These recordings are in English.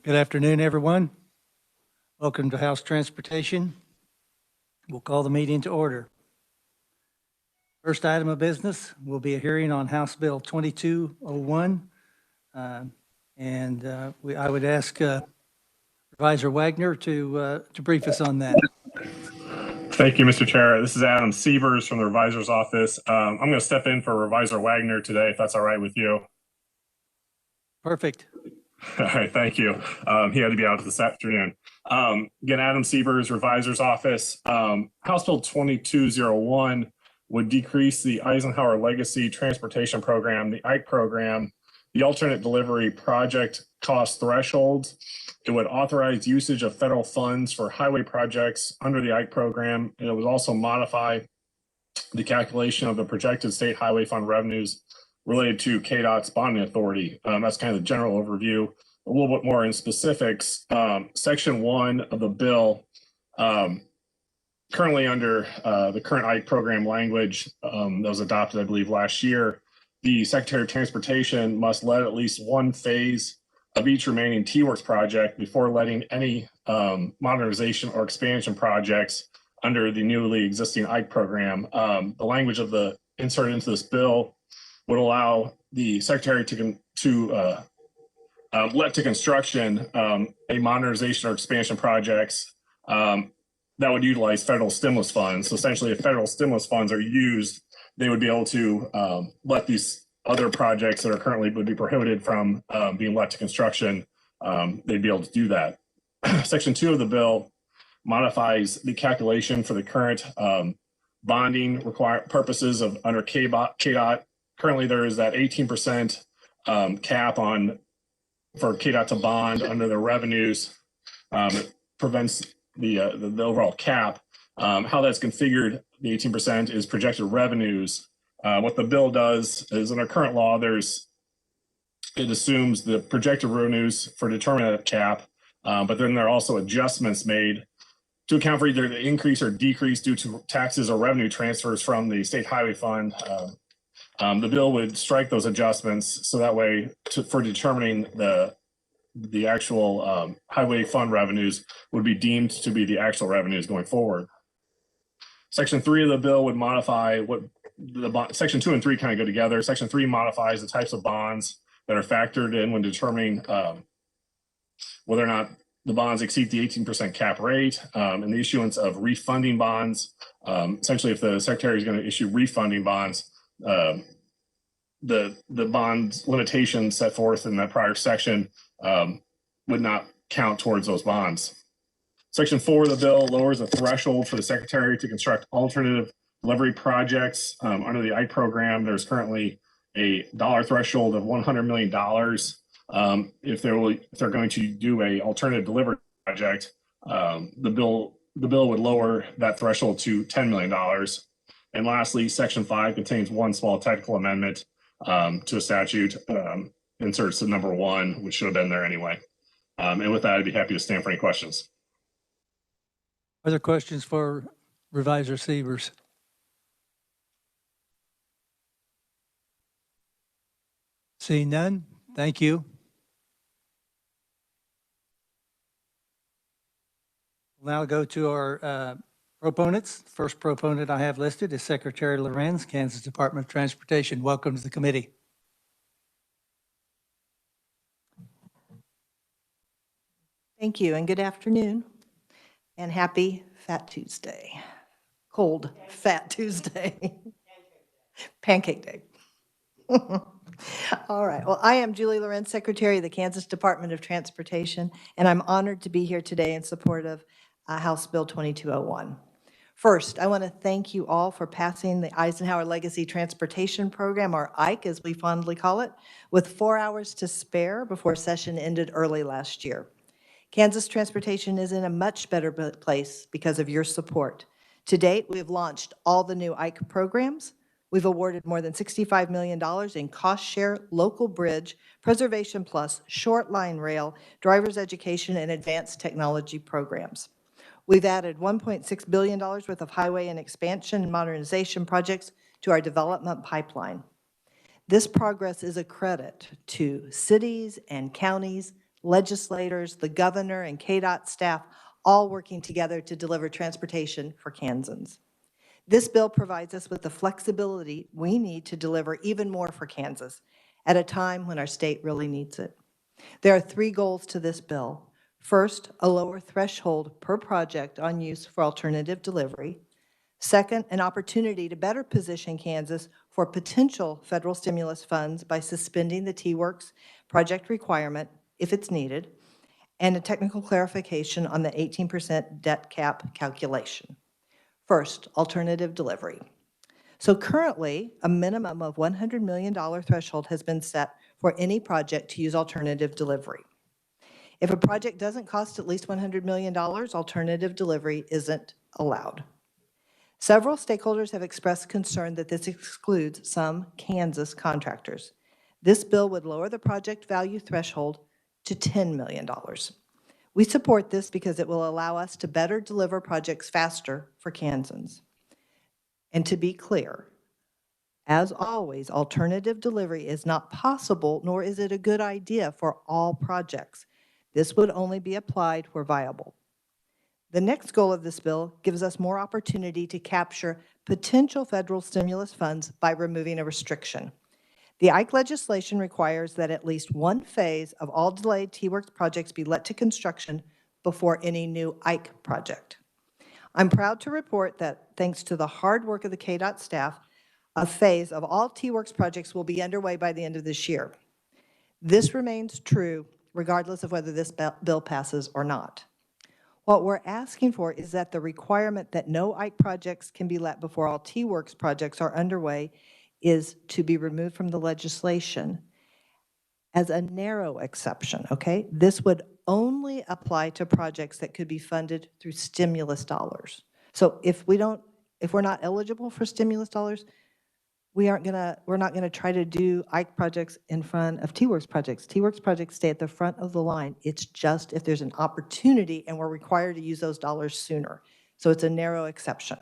Good afternoon, everyone. Welcome to House Transportation. We'll call the meeting to order. First item of business will be a hearing on House Bill 2201. I would ask Supervisor Wagner to brief us on that. Thank you, Mr. Chair. This is Adam Sievers from the Revisor's Office. I'm going to step in for Revisor Wagner today, if that's all right with you. Perfect. All right, thank you. He had to be out this afternoon. Again, Adam Sievers, Revisor's Office. House Bill 2201 would decrease the Eisenhower Legacy Transportation Program, the IKE program, the alternate delivery project cost thresholds. It would authorize usage of federal funds for highway projects under the IKE program. And it would also modify the calculation of the projected state highway fund revenues related to KDOT's bonding authority. That's kind of the general overview. A little bit more in specifics. Section 1 of the bill, currently under the current IKE program language that was adopted, I believe, last year, the Secretary of Transportation must let at least one phase of each remaining T-Works project before letting any modernization or expansion projects under the newly existing IKE program. The language of the insert into this bill would allow the Secretary to let to construction a modernization or expansion projects that would utilize federal stimulus funds. So essentially, if federal stimulus funds are used, they would be able to let these other projects that are currently would be prohibited from being let to construction, they'd be able to do that. Section 2 of the bill modifies the calculation for the current bonding purposes of under KDOT. Currently, there is that 18% cap on for KDOT to bond under their revenues. It prevents the overall cap. How that's configured, the 18% is projected revenues. What the bill does is under current law, it assumes the projected revenues for determining that cap, but then there are also adjustments made to account for either the increase or decrease due to taxes or revenue transfers from the state highway fund. The bill would strike those adjustments so that way for determining the actual highway fund revenues would be deemed to be the actual revenues going forward. Section 3 of the bill would modify what Section 2 and 3 kind of go together. Section 3 modifies the types of bonds that are factored in when determining whether or not the bonds exceed the 18% cap rate, and the issuance of refunding bonds. Essentially, if the Secretary is going to issue refunding bonds, the bond limitations set forth in that prior section would not count towards those bonds. Section 4 of the bill lowers the threshold for the Secretary to construct alternative delivery projects under the IKE program. There's currently a dollar threshold of $100 million. If they're going to do a alternative delivery project, the bill would lower that threshold to $10 million. And lastly, Section 5 contains one small technical amendment to a statute, inserts the number 1, which should have been there anyway. And with that, I'd be happy to stand for any questions. Other questions for Revisor Sievers? Seeing none, thank you. We'll now go to our proponents. First proponent I have listed is Secretary Lorenz, Kansas Department of Transportation. Welcome to the committee. Thank you, and good afternoon, and happy Fat Tuesday. Cold Fat Tuesday. Pancake Day. All right, well, I am Julie Lorenz, Secretary of the Kansas Department of Transportation, and I'm honored to be here today in support of House Bill 2201. First, I want to thank you all for passing the Eisenhower Legacy Transportation Program, or IKE as we fondly call it, with 4 hours to spare before session ended early last year. Kansas transportation is in a much better place because of your support. To date, we have launched all the new IKE programs. We've awarded more than $65 million in cost share, local bridge, preservation plus, short line rail, driver's education, and advanced technology programs. We've added $1.6 billion worth of highway and expansion and modernization projects to our development pipeline. This progress is a credit to cities and counties, legislators, the governor, and KDOT staff all working together to deliver transportation for Kansans. This bill provides us with the flexibility we need to deliver even more for Kansas at a time when our state really needs it. There are 3 goals to this bill. First, a lower threshold per project on use for alternative delivery. Second, an opportunity to better position Kansas for potential federal stimulus funds by suspending the T-Works project requirement if it's needed, and a technical clarification on the 18% debt cap calculation. First, alternative delivery. So currently, a minimum of $100 million threshold has been set for any project to use alternative delivery. If a project doesn't cost at least $100 million, alternative delivery isn't allowed. Several stakeholders have expressed concern that this excludes some Kansas contractors. This bill would lower the project value threshold to $10 million. We support this because it will allow us to better deliver projects faster for Kansans. And to be clear, as always, alternative delivery is not possible, nor is it a good idea for all projects. This would only be applied where viable. The next goal of this bill gives us more opportunity to capture potential federal stimulus funds by removing a restriction. The Ike legislation requires that at least one phase of all delayed T-Works projects be let to construction before any new Ike project. I'm proud to report that thanks to the hard work of the KDOT staff, a phase of all T-Works projects will be underway by the end of this year. This remains true regardless of whether this bill passes or not. What we're asking for is that the requirement that no Ike projects can be let before all T-Works projects are underway is to be removed from the legislation as a narrow exception, okay? This would only apply to projects that could be funded through stimulus dollars. So if we're not eligible for stimulus dollars, we're not gonna try to do Ike projects in front of T-Works projects. T-Works projects stay at the front of the line. It's just if there's an opportunity and we're required to use those dollars sooner. So it's a narrow exception.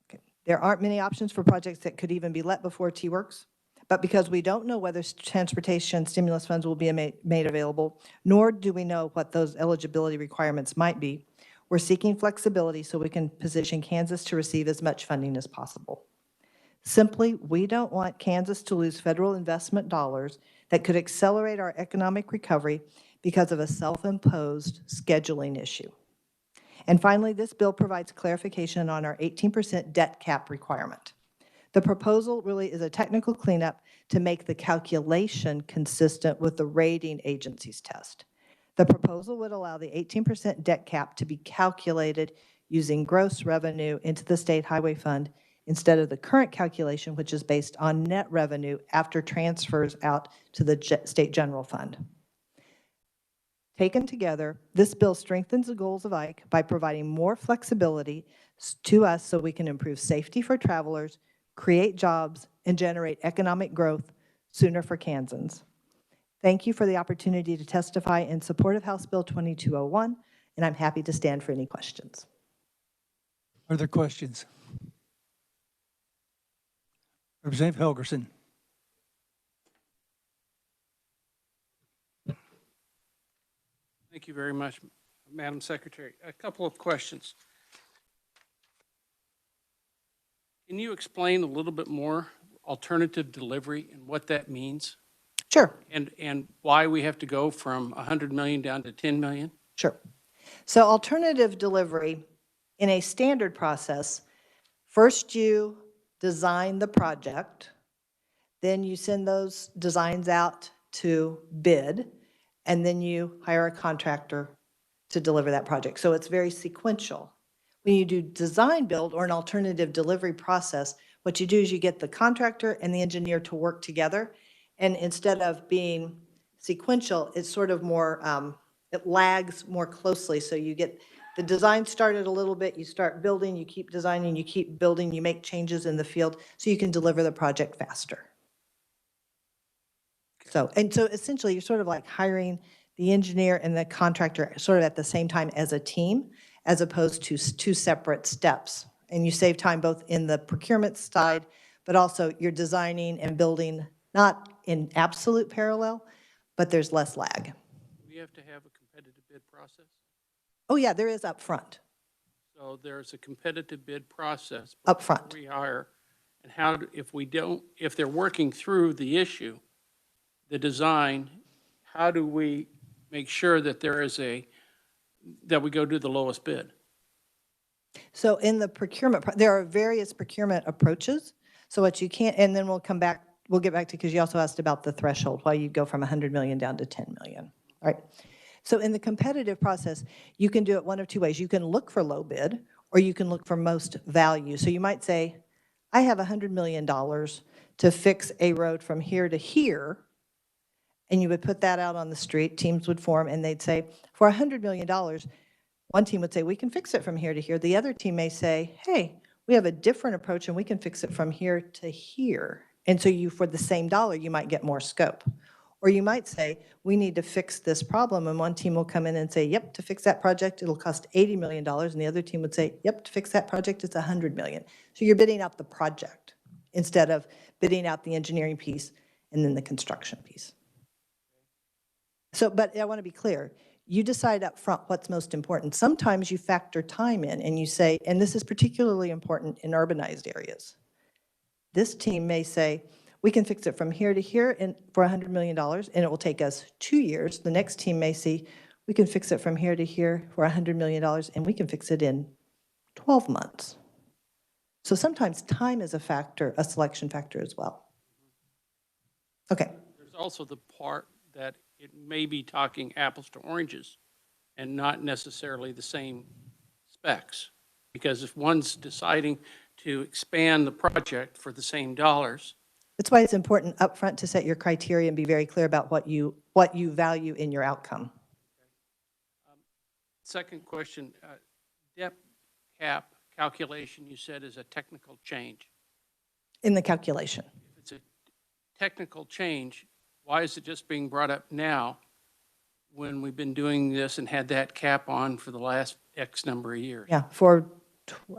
Okay. There aren't many options for projects that could even be let before T-Works, but because we don't know whether transportation stimulus funds will be made available, nor do we know what those eligibility requirements might be, we're seeking flexibility so we can position Kansas to receive as much funding as possible. Simply, we don't want Kansas to lose federal investment dollars that could accelerate our economic recovery because of a self-imposed scheduling issue. And finally, this bill provides clarification on our 18% debt cap requirement. The proposal really is a technical cleanup to make the calculation consistent with the rating agency's test. The proposal would allow the 18% debt cap to be calculated using gross revenue into the state highway fund instead of the current calculation, which is based on net revenue after transfers out to the state general fund. Taken together, this bill strengthens the goals of Ike by providing more flexibility to us so we can improve safety for travelers, create jobs, and generate economic growth sooner for Kansans. Thank you for the opportunity to testify in support of House Bill 2201, and I'm happy to stand for any questions. Are there questions? Representative Helgerson. Thank you very much, Madam Secretary. A couple of questions. Can you explain a little bit more alternative delivery and what that means? Sure. And why we have to go from 100 million down to 10 million? Sure. So alternative delivery, in a standard process, first you design the project, then you send those designs out to bid, and then you hire a contractor to deliver that project. So it's very sequential. When you do design build or an alternative delivery process, what you do is you get the contractor and the engineer to work together, and instead of being sequential, it's sort of more, it lags more closely. So you get the design started a little bit, you start building, you keep designing, you keep building, you make changes in the field so you can deliver the project faster. So essentially you're sort of like hiring the engineer and the contractor sort of at the same time as a team, as opposed to 2 separate steps. And you save time both in the procurement side, but also you're designing and building not in absolute parallel, but there's less lag. We have to have a competitive bid process. Oh, yeah, there is upfront. So there's a competitive bid process. Upfront. Rehire, and how, if they're working through the issue, the design, how do we make sure that that we go do the lowest bid? So in the procurement, there are various procurement approaches. So what you can't, and then we'll get back to, because you also asked about the threshold, why you go from 100 million down to 10 million, all right? So in the competitive process, you can do it one of two ways. You can look for low bid, or you can look for most value. So you might say, I have $100 million to fix a road from here to here, and you would put that out on the street, teams would form, and they'd say, for $100 million, one team would say, we can fix it from here to here. The other team may say, hey, we have a different approach and we can fix it from here to here. And so you, for the same dollar, you might get more scope. Or you might say, we need to fix this problem, and one team will come in and say, yep, to fix that project, it'll cost $80 million, and the other team would say, yep, to fix that project, it's $100 million. So you're bidding out the project instead of bidding out the engineering piece and then the construction piece. So, but I want to be clear, you decide up front what's most important. Sometimes you factor time in and you say, and this is particularly important in urbanized areas. This team may say, we can fix it from here to here for $100 million, and it will take us 2 years. The next team may see, we can fix it from here to here for $100 million, and we can fix it in 12 months. So sometimes time is a factor, a selection factor as well. Okay. There's also the part that it may be talking apples to oranges and not necessarily the same specs. Because if one's deciding to expand the project for the same dollars. That's why it's important up front to set your criteria and be very clear about what you value in your outcome. Second question, depth cap calculation you said is a technical change. In the calculation. If it's a technical change, why is it just being brought up now when we've been doing this and had that cap on for the last X number of years? Yeah,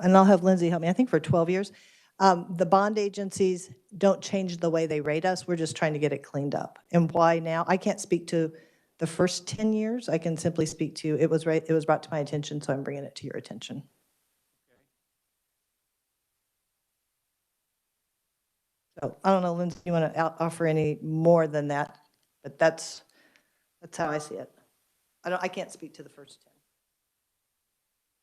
and I'll have Lindsay help me, I think for 12 years. The bond agencies don't change the way they rate us. We're just trying to get it cleaned up. And why now? I can't speak to the first 10 years. I can simply speak to, it was brought to my attention, so I'm bringing it to your attention. So I don't know, Lindsay, you want to offer any more than that? But that's how I see it. I can't speak to the first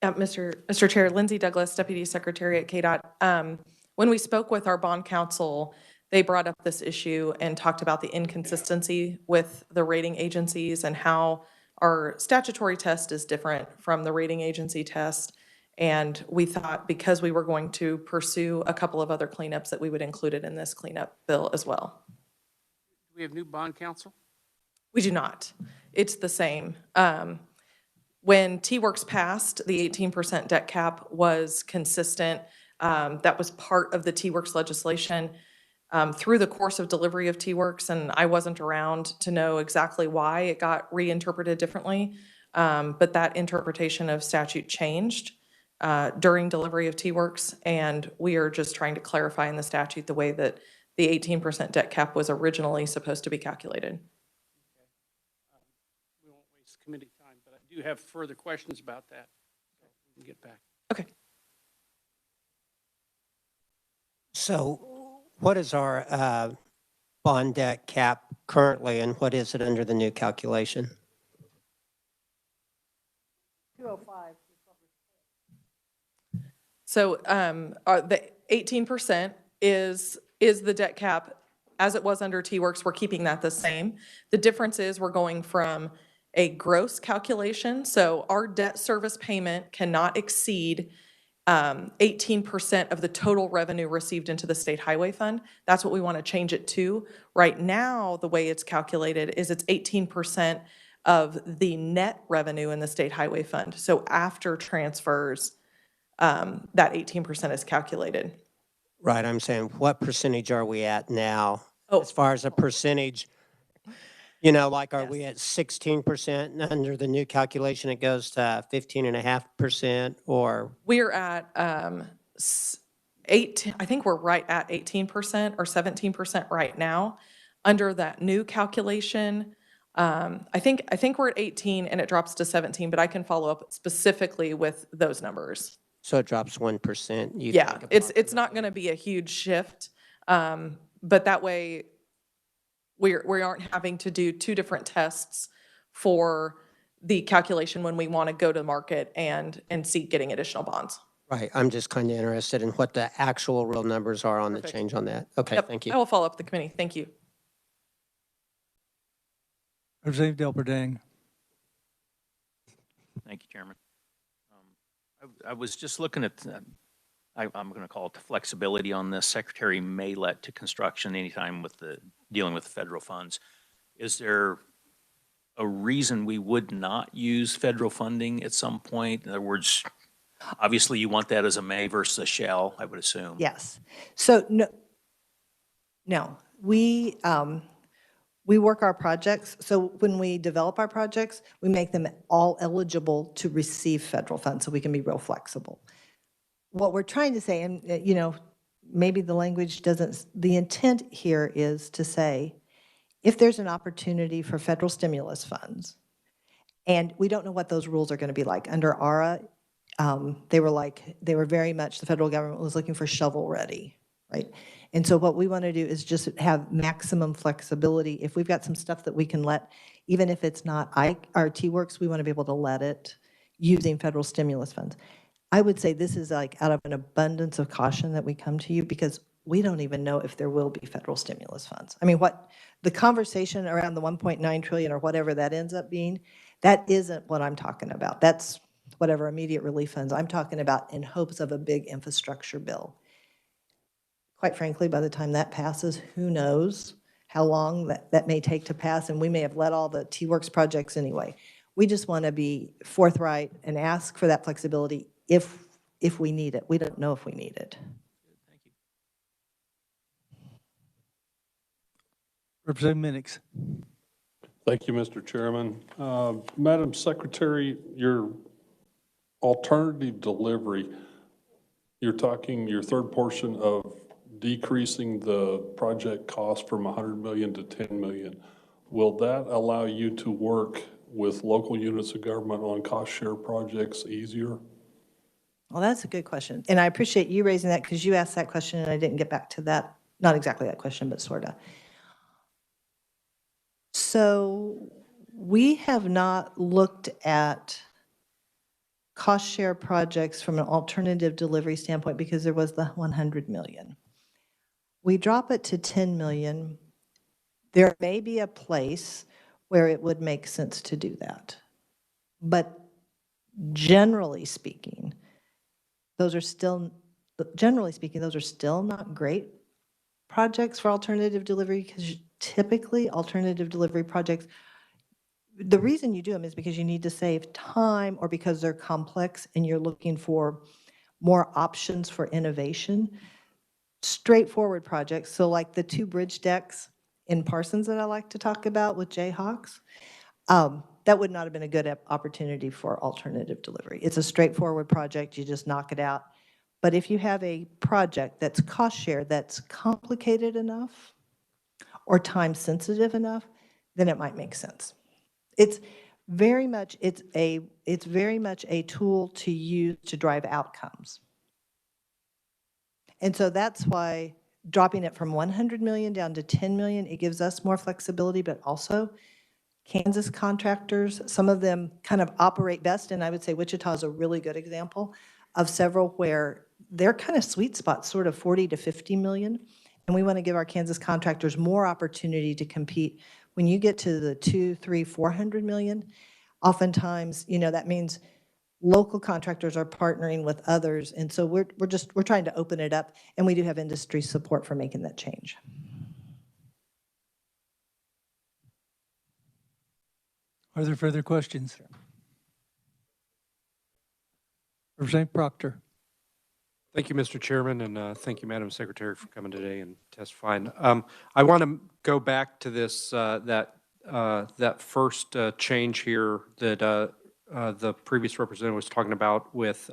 10. Mr. Chair, Lindsay Douglas, Deputy Secretary at KDOT. When we spoke with our bond counsel, they brought up this issue and talked about the inconsistency with the rating agencies and how our statutory test is different from the rating agency test. And we thought because we were going to pursue a couple of other cleanups that we would include it in this cleanup bill as well. Do we have new bond counsel? We do not. It's the same. When T-Works passed, the 18% debt cap was consistent. That was part of the T-Works legislation through the course of delivery of T-Works, and I wasn't around to know exactly why it got reinterpreted differently, but that interpretation of statute changed during delivery of T-Works, and we are just trying to clarify in the statute the way that the 18% debt cap was originally supposed to be calculated. We won't waste committee time, but I do have further questions about that. So we can get back. Okay. So what is our bond debt cap currently, and what is it under the new calculation? 205. So the 18% is the debt cap as it was under T-Works. We're keeping that the same. The difference is we're going from a gross calculation. So our debt service payment cannot exceed 18% of the total revenue received into the state highway fund. That's what we want to change it to. Right now, the way it's calculated is it's 18% of the net revenue in the state highway fund. So after transfers, that 18% is calculated. Right, I'm saying what percentage are we at now? Oh. As far as a percentage, you know, like are Yes. we at 16%, and under the new calculation it goes to 15.5%, or? We're at 8, I think we're right at 18% or 17% right now. Under that new calculation, I think we're at 18 and it drops to 17, but I can follow up specifically with those numbers. So it drops 1%. You Yeah, think it's not approximately? going to be a huge shift, but that way we aren't having to do two different tests for the calculation when we want to go to market and seek getting additional bonds. Right, I'm just kind of interested in what the actual real numbers are on the Perfect. change on that. Okay, Yep, thank you. I will follow up with the committee. Thank you. Representative Delberding. Thank you, Chairman. I was just looking at, I'm going to call it the flexibility on this. Secretary may let to construction anytime with dealing with the federal funds. Is there a reason we would not use federal funding at some point? In other words, obviously you want that as a may versus a shall, I would assume. Yes. So no, we work our projects. So when we develop our projects, we make them all eligible to receive federal funds so we can be real flexible. What we're trying to say, and maybe the language doesn't, the intent here is to say, if there's an opportunity for federal stimulus funds, and we don't know what those rules are going to be like. Under ARA, they were very much, the federal government was looking for shovel ready, right? And so what we want to do is just have maximum flexibility. If we've got some stuff that we can let, even if it's not our T-Works, we want to be able to let it using federal stimulus funds. I would say this is like out of an abundance of caution that we come to you because we don't even know if there will be federal stimulus funds. I mean, what the conversation around the 1.9 trillion or whatever that ends up being, that isn't what I'm talking about. That's whatever immediate relief funds I'm talking about in hopes of a big infrastructure bill. Quite frankly, by the time that passes, who knows how long that may take to pass, and we may have let all the T-Works projects anyway. We just want to be forthright and ask for that flexibility if we need it. We don't know if we need it. Thank you. Representative Minix. Thank you, Mr. Chairman. Madam Secretary, your alternative delivery, you're talking your third portion of decreasing the project cost from 100 million to 10 million. Will that allow you to work with local units of government on cost share projects easier? Well, that's a good question. And I appreciate you raising that because you asked that question and I didn't get back to that. Not exactly that question, but sort of. So we have not looked at cost share projects from an alternative delivery standpoint because there was the 100 million. We drop it to 10 million. There may be a place where it would make sense to do that. But generally speaking, those are still not great projects for alternative delivery because typically alternative delivery projects, the reason you do them is because you need to save time or because they're complex and you're looking for more options for innovation. Straightforward projects, so like the 2 bridge decks in Parsons that I like to talk about with Jayhawks, that would not have been a good opportunity for alternative delivery. It's a straightforward project, you just knock it out. But if you have a project that's cost share, that's complicated enough or time sensitive enough, then it might make sense. It's very much a tool to use to drive outcomes. And so that's why dropping it from 100 million down to 10 million, it gives us more flexibility, but also Kansas contractors, some of them kind of operate best, and I would say Wichita is a really good example of several where their kind of sweet spot, sort of 40 to 50 million, and we want to give our Kansas contractors more opportunity to compete. When you get to the 200, 300, 400 million, oftentimes, that means local contractors are partnering with others, and so we're trying to open it up, and we do have industry support for making that change. Are there further questions? Representative Proctor. Thank you, Mr. Chairman, and thank you, Madam Secretary, for coming today and testifying. I want to go back to this that first change here that the previous representative was talking about with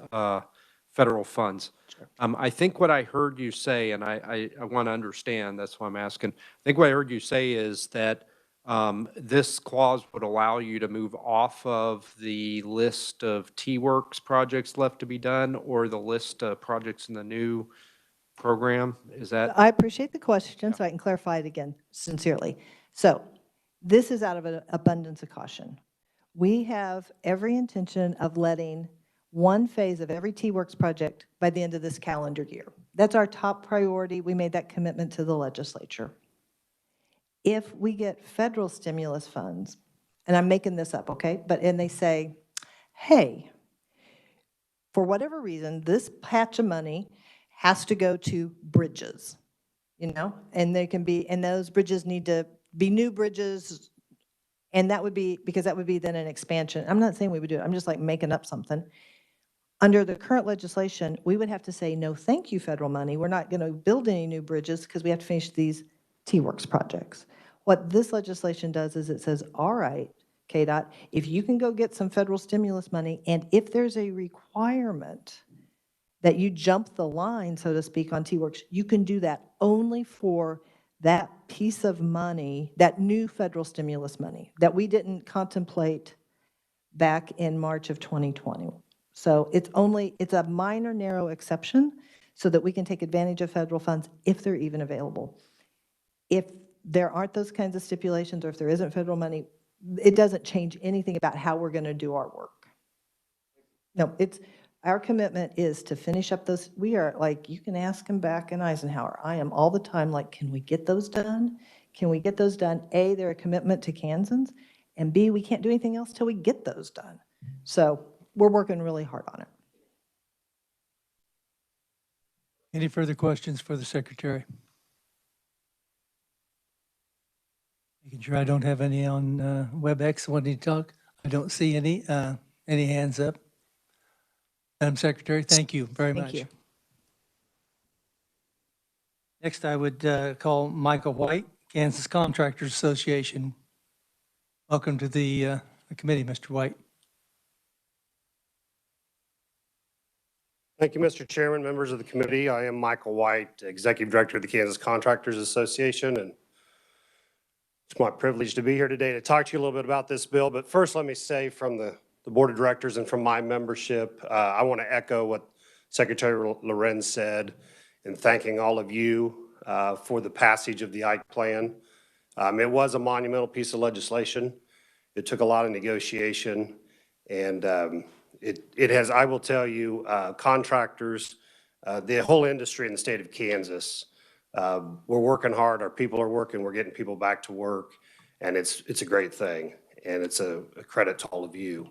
federal funds. Sure. I think what I heard you say, and I want to understand, that's why I'm asking, I think what I heard you say is that This clause would allow you to move off of the list of T-Works projects left to be done or the list of projects in the new program. Is that? I appreciate the question, so I can clarify it again sincerely. So this is out of an abundance of caution. We have every intention of letting one phase of every T-Works project by the end of this calendar year. That's our top priority. We made that commitment to the legislature. If we get federal stimulus funds, and I'm making this up, okay? And they say, hey, for whatever reason, this patch of money has to go to bridges, and they can be, and those bridges need to be new bridges, and that would be, because that would be then an expansion. I'm not saying we would do it, I'm just like making up something. Under the current legislation, we would have to say, no, thank you, federal money. We're not going to build any new bridges because we have to finish these T-Works projects. What this legislation does is it says, all right, KDOT, if you can go get some federal stimulus money, and if there's a requirement that you jump the line, so to speak, on T-Works, you can do that only for that piece of money, that new federal stimulus money that we didn't contemplate back in March of 2020. So it's a minor, narrow exception so that we can take advantage of federal funds if they're even available. If there aren't those kinds of stipulations, or if there isn't federal money, it doesn't change anything about how we're going to do our work. No, our commitment is to finish up those. We are like, you can ask them back in Eisenhower. I am all the time like, can we get those done? Can we get those done? A, they're a commitment to Kansans, and B, we can't do anything else till we get those done. So we're working really hard on it. Any further questions for the secretary? Making sure I don't have any on WebEx wanting to talk. I don't see any hands up. Madam Secretary, thank you very much. Thank you. Next, I would call Michael White, Kansas Contractors Association. Welcome to the committee, Mr. White. Thank you, Mr. Chairman, members of the committee. I am Michael White, Executive Director of the Kansas Contractors Association, and it's my privilege to be here today to talk to you a little bit about this bill. But first, let me say from the Board of Directors and from my membership, I want to echo what Secretary Lorenz said in thanking all of you for the passage of the Ike plan. It was a monumental piece of legislation. It took a lot of negotiation, and it has, I will tell you, contractors, the whole industry in the state of Kansas, we're working hard. Our people are working. We're getting people back to work, and it's a great thing, and it's a credit to all of you.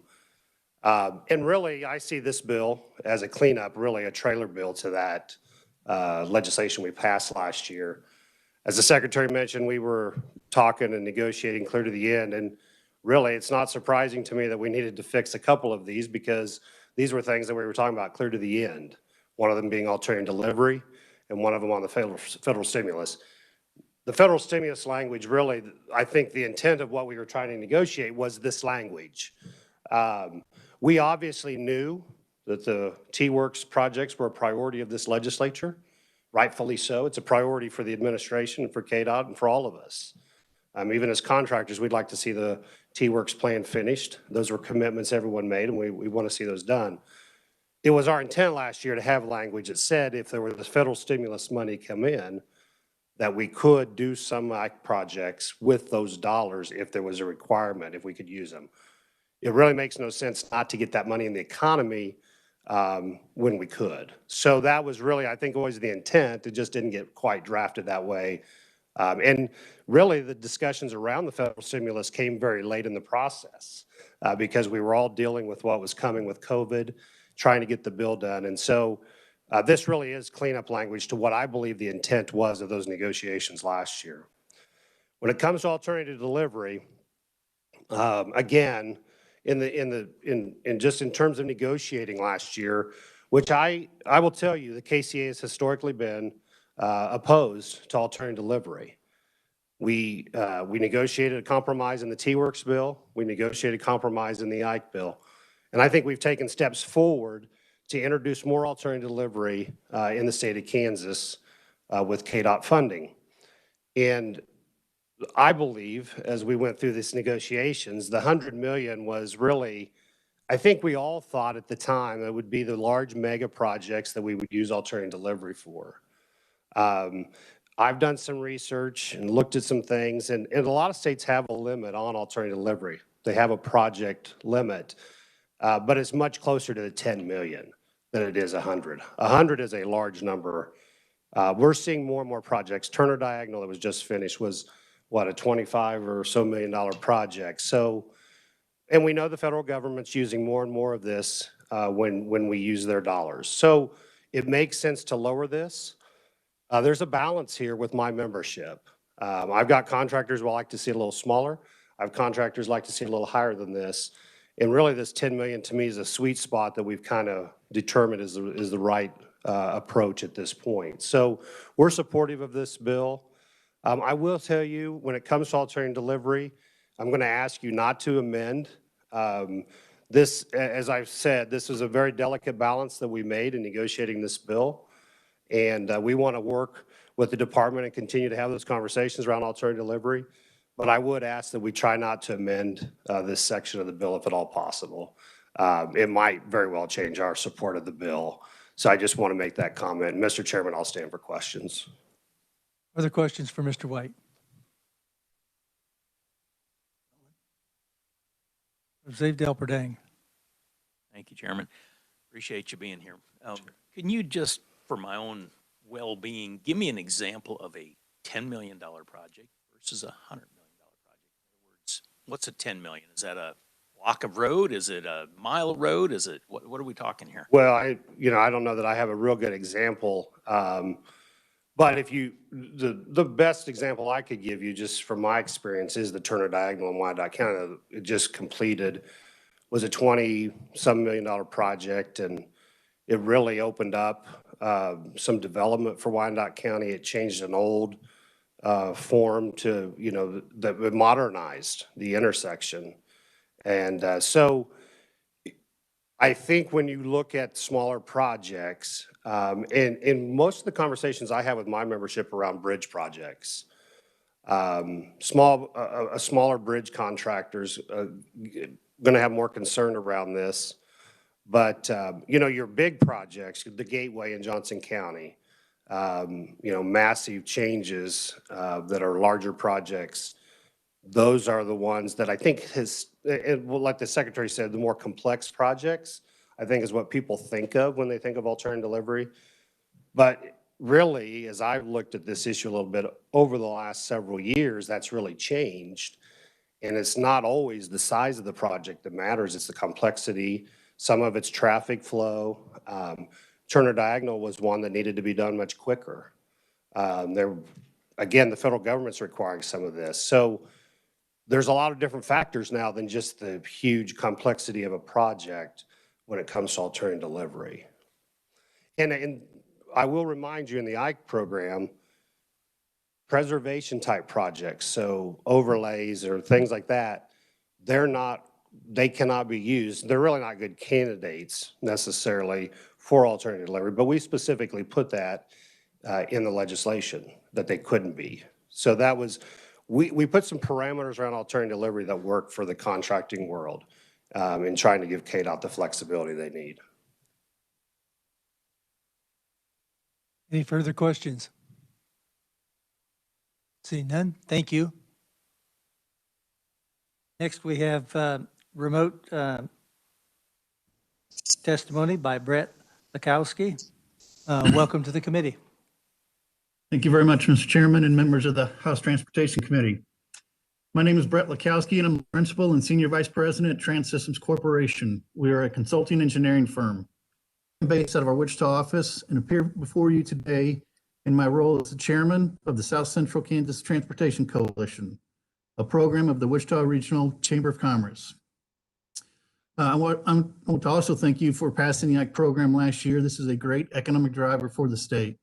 And really, I see this bill as a cleanup, really a trailer bill to that legislation we passed last year. As the Secretary mentioned, we were talking and negotiating clear to the end, and really, it's not surprising to me that we needed to fix a couple of these because these were things that we were talking about clear to the end. One of them being alternative delivery and one of them on the federal stimulus. The federal stimulus language, really, I think the intent of what we were trying to negotiate was this language. We obviously knew that the T-Works projects were a priority of this legislature, rightfully so. It's a priority for the administration and for KDOT and for all of us. Even as contractors, we'd like to see the T-Works plan finished. Those were commitments everyone made, and we want to see those done. It was our intent last year to have language that said if there was federal stimulus money come in, that we could do some projects with those dollars if there was a requirement, if we could use them. It really makes no sense not to get that money in the economy when we could. So that was really, I think, always the intent. It just didn't get quite drafted that way. And really, the discussions around the federal stimulus came very late in the process because we were all dealing with what was coming with COVID, trying to get the bill done. And so this really is cleanup language to what I believe the intent was of those negotiations last year. When it comes to alternative delivery, again, just in terms of negotiating last year, which I will tell you, the KCA has historically been opposed to alternative delivery. We negotiated a compromise in the T-Works bill. We negotiated a compromise in the Ike bill. And I think we've taken steps forward to introduce more alternative delivery in the state of Kansas with KDOT funding. And I believe, as we went through these negotiations, the 100 million was really, I think we all thought at the time it would be the large mega projects that we would use alternative delivery for. I've done some research and looked at some things, and a lot of states have a limit on alternative delivery. They have a project limit, but it's much closer to the 10 million than it is 100. 100 is a large number. We're seeing more and more projects. Turner Diagonal that was just finished was, what, a $25 or so million project. So, and we know the federal government's using more and more of this when we use their dollars. So it makes sense to lower this. There's a balance here with my membership. I've got contractors who like to see it a little smaller. I have contractors who like to see it a little higher than this. And really this 10 million to me is a sweet spot that we've kind of determined is the right approach at this point. So we're supportive of this bill. I will tell you, when it comes to alternative delivery, I'm going to ask you not to amend. This, as I've said, this is a very delicate balance that we made in negotiating this bill. And we want to work with the department and continue to have those conversations around alternative delivery. But I would ask that we try not to amend this section of the bill if at all possible. It might very well change our support of the bill. So I just want to make that comment. Mr. Chairman, I'll stand for questions. Other questions for Mr. White? Representative Del Perdang. Thank you, Chairman. Appreciate you being here. Can you just, for my own well-being, give me an example of a $10 million project versus a $100 million project? In other words, what's a 10 million? Is that a block of road? Is it a mile of road? Is it, what are we talking here? Well, I don't know that I have a real good example. But if you, the best example I could give you just from my experience is the Turner Diagonal in Wyandotte County. It just completed, was a 20-some million project, and it really opened up some development for Wyandotte County. It changed an old form to, that modernized the intersection. And so I think when you look at smaller projects, in most of the conversations I have with my membership around bridge projects, smaller bridge contractors going to have more concern around this. But, your big projects, the Gateway in Johnson County, massive changes that are larger projects, those are the ones that I think like the Secretary said, the more complex projects, I think is what people think of when they think of alternative delivery. But really, as I've looked at this issue a little bit over the last several years, that's really changed. And it's not always the size of the project that matters, it's the complexity. Some of it's traffic flow. Turner Diagonal was one that needed to be done much quicker. Again, the federal government's requiring some of this. So there's a lot of different factors now than just the huge complexity of a project when it comes to alternative delivery. And I will remind you, in the IKE program, preservation type projects, so overlays or things like that, they cannot be used. They're really not good candidates necessarily for alternative delivery, but we specifically put that in the legislation that they couldn't be. So that was, we put some parameters around alternative delivery that work for the contracting world in trying to give KDOT the flexibility they need. Any further questions? Seeing none, thank you. Next, we have remote testimony by Brett Lekowski. Welcome to the committee. Thank you very much, Mr. Chairman and members of the House Transportation Committee. My name is Brett Lekowski, and I'm Principal and Senior Vice President at Trans Systems Corporation. We are a consulting engineering firm. I'm based out of our Wichita office and appear before you today in my role as the Chairman of the South Central Kansas Transportation Coalition, a program of the Wichita Regional Chamber of Commerce. I want to also thank you for passing the IKE program last year. This is a great economic driver for the state.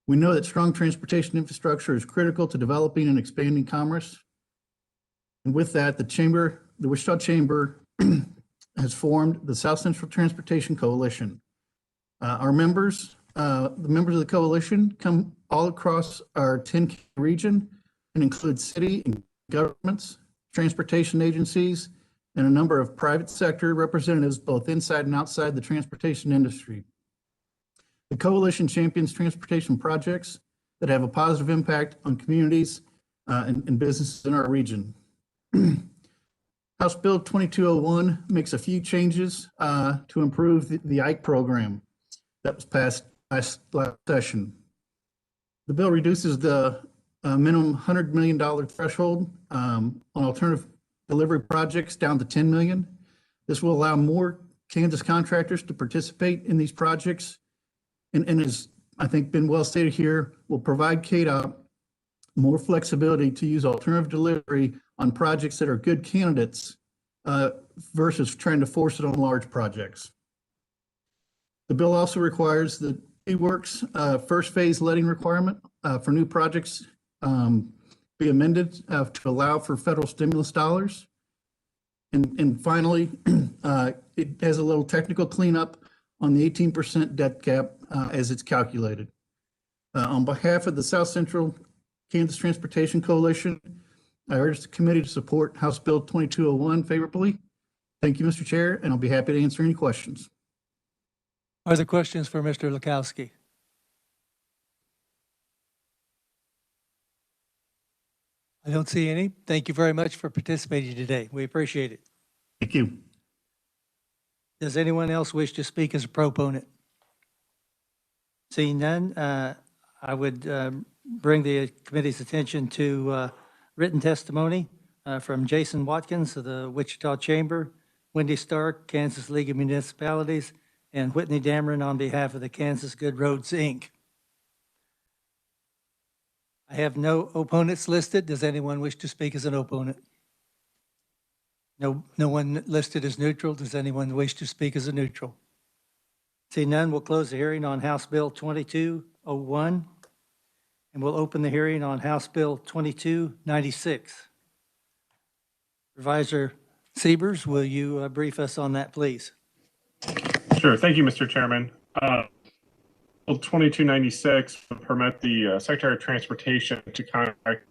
We know that strong transportation infrastructure is critical to developing and expanding commerce. And with that, the Wichita Chamber has formed the South Central Transportation Coalition. Our members, the members of the coalition come all across our 10 region and includes city and governments, transportation agencies, and a number of private sector representatives both inside and outside the transportation industry. The coalition champions transportation projects that have a positive impact on communities and businesses in our region. House Bill 2201 makes a few changes to improve the IKE program that was passed last session. The bill reduces the minimum $100 million threshold on alternative delivery projects down to $10 million. This will allow more Kansas contractors to participate in these projects, and as I think been well stated here, will provide KDOT more flexibility to use alternative delivery on projects that are good candidates versus trying to force it on large projects. The bill also requires the T-Works first phase letting requirement for new projects be amended to allow for federal stimulus dollars. And finally, it has a little technical cleanup on the 18% debt cap as it's calculated. On behalf of the South Central Kansas Transportation Coalition, I urge the committee to support House Bill 2201 favorably. Thank you, Mr. Chair, and I'll be happy to answer any questions. Are there questions for Mr. Lukowski? I don't see any. Thank you very much for participating today. We appreciate it. Thank you. Does anyone else wish to speak as a proponent? Seeing none, I would bring the committee's attention to written testimony from Jason Watkins of the Wichita Chamber, Wendy Stark, Kansas League of Municipalities, and Whitney Dameron on behalf of the Kansas Good Roads, Inc. I have no opponents listed. Does anyone wish to speak as an opponent? No one listed as neutral. Does anyone wish to speak as a neutral? See none, we'll close the hearing on House Bill 2201, and we'll open the hearing on House Bill 2296. Supervisor Siebers, will you brief us on that, please? Sure. Thank you, Mr. Chairman. Bill 2296 will permit the Secretary of Transportation to contract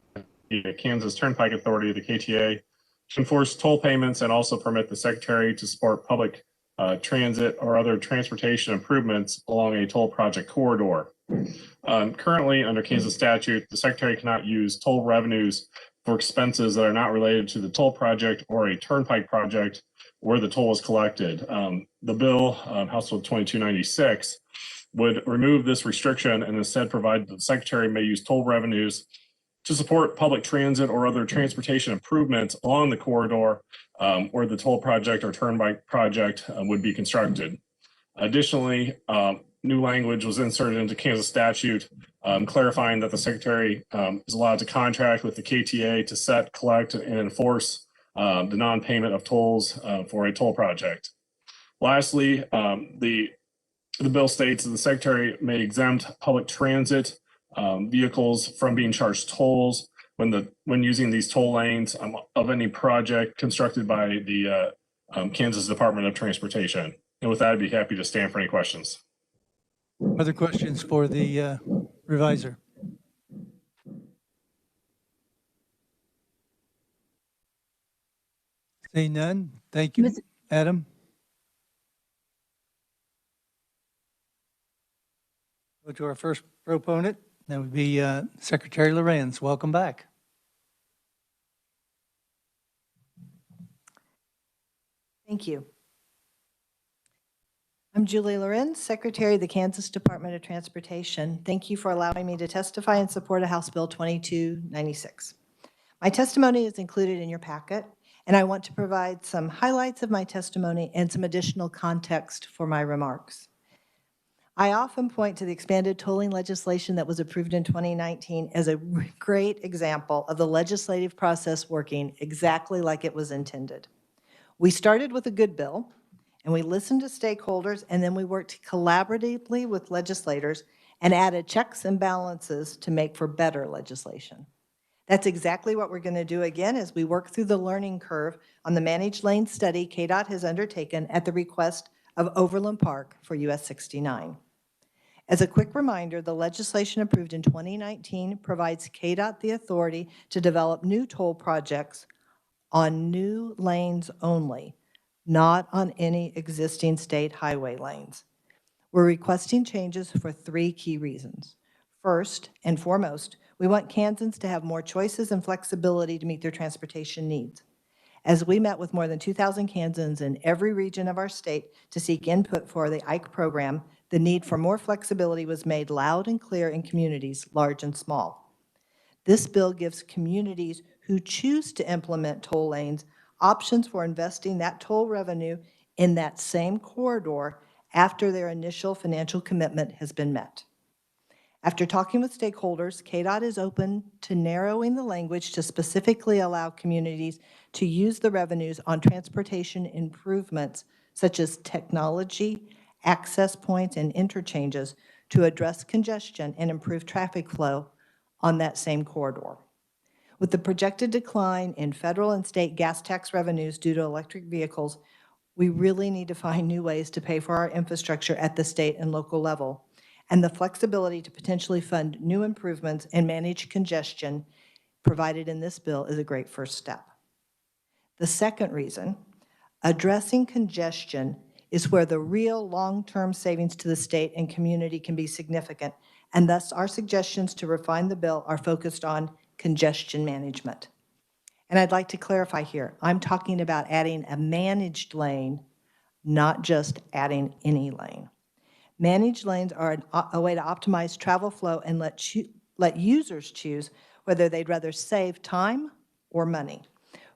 the Kansas Turnpike Authority, the KTA, to enforce toll payments and also permit the Secretary to support public transit or other transportation improvements along a toll project corridor. Currently, under Kansas statute, the Secretary cannot use toll revenues for expenses that are not related to the toll project or a turnpike project where the toll is collected. The bill, House Bill 2296, would remove this restriction and instead provide that the Secretary may use toll revenues to support public transit or other transportation improvements along the corridor where the toll project or turnpike project would be constructed. Additionally, new language was inserted into Kansas statute clarifying that the Secretary is allowed to contract with the KTA to set, collect, and enforce the non-payment of tolls for a toll project. Lastly, the bill states that the Secretary may exempt public transit vehicles from being charged tolls when using these toll lanes of any project constructed by the Kansas Department of Transportation. And with that, I'd be happy to stand for any questions. Other questions for the reviser? Seeing none, thank you. Adam? Go to our first proponent. That would be Secretary Lorenz. Welcome back. Thank you. I'm Julie Lorenz, Secretary of the Kansas Department of Transportation. Thank you for allowing me to testify in support of House Bill 2296. My testimony is included in your packet, and I want to provide some highlights of my testimony and some additional context for my remarks. I often point to the expanded tolling legislation that was approved in 2019 as a great example of the legislative process working exactly like it was intended. We started with a good bill, and we listened to stakeholders, and then we worked collaboratively with legislators and added checks and balances to make for better legislation. That's exactly what we're going to do again as we work through the learning curve on the managed lane study KDOT has undertaken at the request of Overland Park for US 69. As a quick reminder, the legislation approved in 2019 provides KDOT the authority to develop new toll projects on new lanes only, not on any existing state highway lanes. We're requesting changes for 3 key reasons. First and foremost, we want Kansans to have more choices and flexibility to meet their transportation needs. As we met with more than 2,000 Kansans in every region of our state to seek input for the IKE program, the need for more flexibility was made loud and clear in communities, large and small. This bill gives communities who choose to implement toll lanes options for investing that toll revenue in that same corridor after their initial financial commitment has been met. After talking with stakeholders, KDOT is open to narrowing the language to specifically allow communities to use the revenues on transportation improvements such as technology, access points, and interchanges to address congestion and improve traffic flow on that same corridor. With the projected decline in federal and state gas tax revenues due to electric vehicles, we really need to find new ways to pay for our infrastructure at the state and local level. And the flexibility to potentially fund new improvements and manage congestion provided in this bill is a great first step. The second reason, addressing congestion is where the real long-term savings to the state and community can be significant, and thus our suggestions to refine the bill are focused on congestion management. And I'd like to clarify here, I'm talking about adding a managed lane, not just adding any lane. Managed lanes are a way to optimize travel flow and let users choose whether they'd rather save time or money.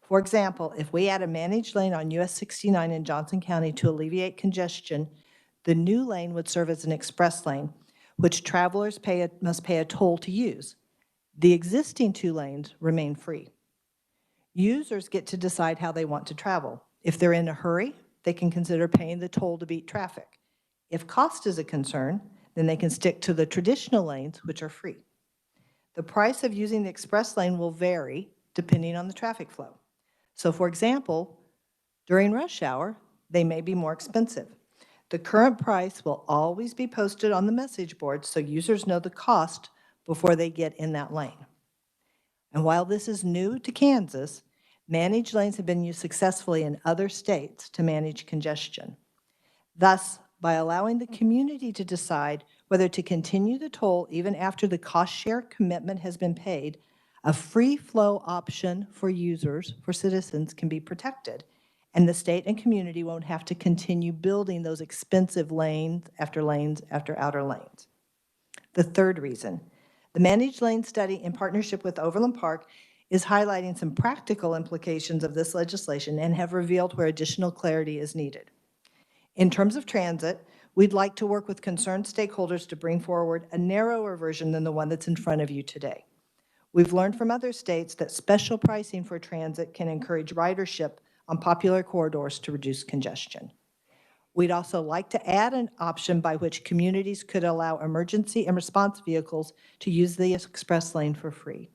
For example, if we add a managed lane on US 69 in Johnson County to alleviate congestion, the new lane would serve as an express lane, which travelers must pay a toll to use. The existing 2 lanes remain free. Users get to decide how they want to travel. If they're in a hurry, they can consider paying the toll to beat traffic. If cost is a concern, then they can stick to the traditional lanes, which are free. The price of using the express lane will vary depending on the traffic flow. So for example, during rush hour, they may be more expensive. The current price will always be posted on the message board so users know the cost before they get in that lane. And while this is new to Kansas, managed lanes have been used successfully in other states to manage congestion. Thus, by allowing the community to decide whether to continue the toll even after the cost share commitment has been paid, a free flow option for users, for citizens, can be protected, and the state and community won't have to continue building those expensive lanes after outer lanes. The third reason, the managed lane study in partnership with Overland Park is highlighting some practical implications of this legislation and have revealed where additional clarity is needed. In terms of transit, we'd like to work with concerned stakeholders to bring forward a narrower version than the one that's in front of you today. We've learned from other states that special pricing for transit can encourage ridership on popular corridors to reduce congestion. We'd also like to add an option by which communities could allow emergency and response vehicles to use the express lane for free.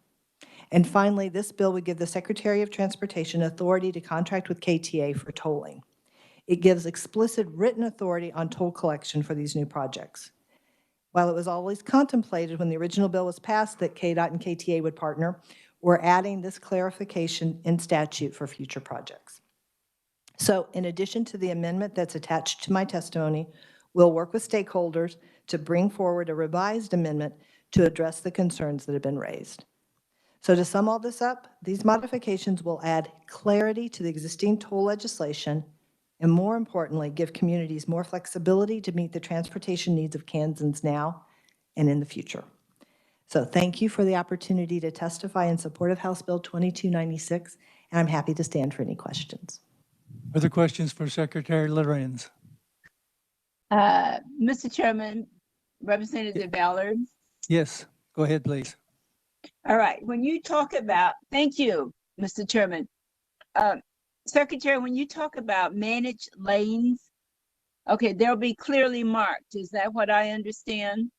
And finally, this bill would give the Secretary of Transportation authority to contract with KTA for tolling. It gives explicit written authority on toll collection for these new projects. While it was always contemplated when the original bill was passed that KDOT and KTA would partner, we're adding this clarification in statute for future projects. So in addition to the amendment that's attached to my testimony, we'll work with stakeholders to bring forward a revised amendment to address the concerns that have been raised. So to sum all this up, these modifications will add clarity to the existing toll legislation and, more importantly, give communities more flexibility to meet the transportation needs of Kansans now and in the future. So thank you for the opportunity to testify in support of House Bill 2296, and I'm happy to stand for any questions. Other questions for Secretary Lorenz? Mr. Chairman, Representative Ballard. Yes, go ahead, please. All right, when you talk about, thank you, Mr. Chairman. Secretary, when you talk about managed lanes, okay, they'll be clearly marked. Is that what I understand?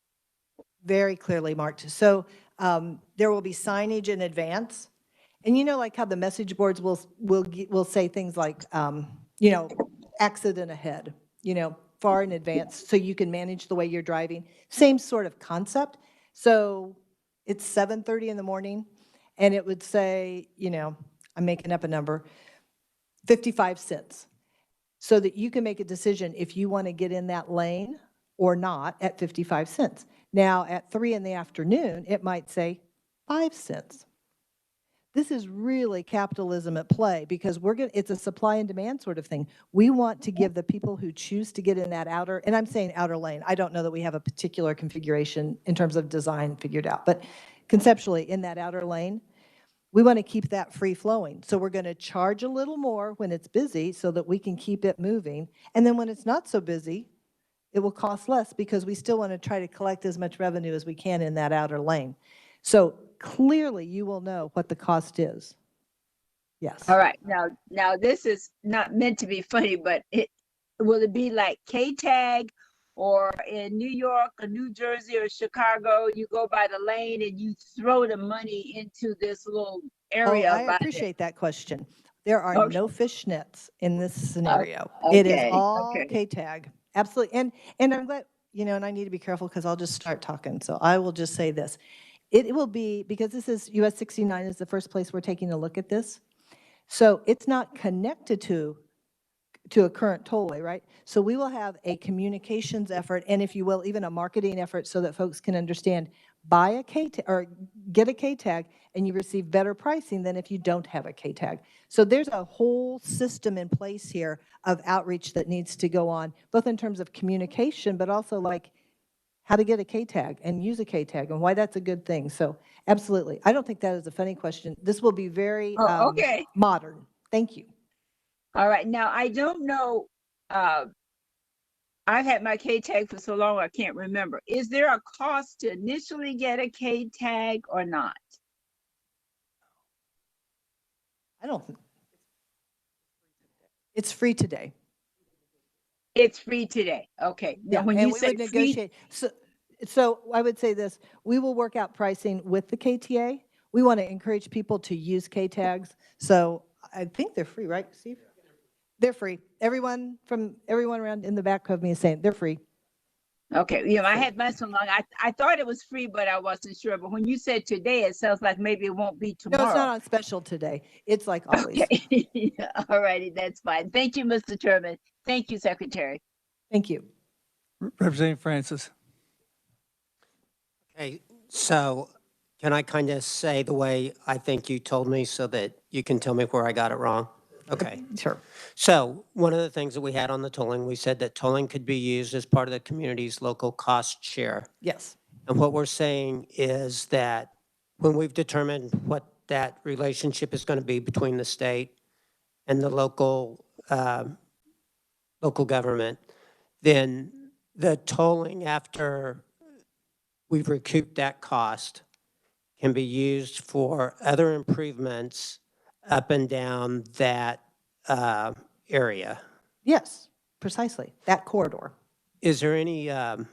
Very clearly marked. So there will be signage in advance. And you know, like how the message boards will say things like, you know, accident ahead, you know, far in advance so you can manage the way you're driving. Same sort of concept. So it's 7:30 in the morning and it would say, I'm making up a number, 55 cents. So that you can make a decision if you want to get in that lane or not at 55 cents. Now at 3 in the afternoon, it might say 5 cents. This is really capitalism at play because it's a supply and demand sort of thing. We want to give the people who choose to get in that outer, and I'm saying outer lane. I don't know that we have a particular configuration in terms of design figured out, but conceptually in that outer lane, we want to keep that free flowing. So we're going to charge a little more when it's busy so that we can keep it moving. And then when it's not so busy, it will cost less because we still want to try to collect as much revenue as we can in that outer lane. So clearly you will know what the cost is. Yes. All right. Now this is not meant to be funny, but will it be like K-tag, or in New York or New Jersey or Chicago, you go by the lane and you throw the money into this little area? I appreciate that question. There are Okay. no fishnets in this scenario. It is all K-tag. Absolutely. And I'm glad, and I need to be careful because I'll just start talking. So I will just say this. It will be, because this is US 69 is the first place we're taking a look at this. So it's not connected to a current tollway, right? So we will have a communications effort, and if you will, even a marketing effort so that folks can understand, buy a K-tag or get a K-tag and you receive better pricing than if you don't have a K-tag. So there's a whole system in place here of outreach that needs to go on, both in terms of communication, but also like how to get a K-tag and use a K-tag and why that's a good thing. So absolutely. I don't think that is a funny question. This will be very modern. Thank you. All right. Now, I don't know. I've had my K-tag for so long, I can't remember. Is there a cost to initially get a K-tag or not? I don't think. It's free today. It's free today. Okay. Now, when you say free, negotiate. So I would say this, we will work out pricing with the KTA. We want to encourage people to use K-tags. So I think they're free, right, Steve? They're free. Everyone around in the back of me is saying they're free. okay. I had mine so long. I thought it was free, but I wasn't sure. But when you said today, it sounds like maybe it won't be tomorrow. No, it's not on special today. It's like always. Okay. All righty. That's fine. Thank you, Mr. Chairman. Thank you, Secretary. Thank you. Representative Francis. Okay, so can I kind of say the way I think you told me so that you can tell me where I got it wrong? Okay. Sure. So one of the things that we had on the tolling, we said that tolling could be used as part of the community's local cost share. Yes. And what we're saying is that when we've determined what that relationship is going to be between the state and the local government, then the tolling after we've recouped that cost can be used for other improvements up and down that area. Yes, precisely. That corridor. Is there anything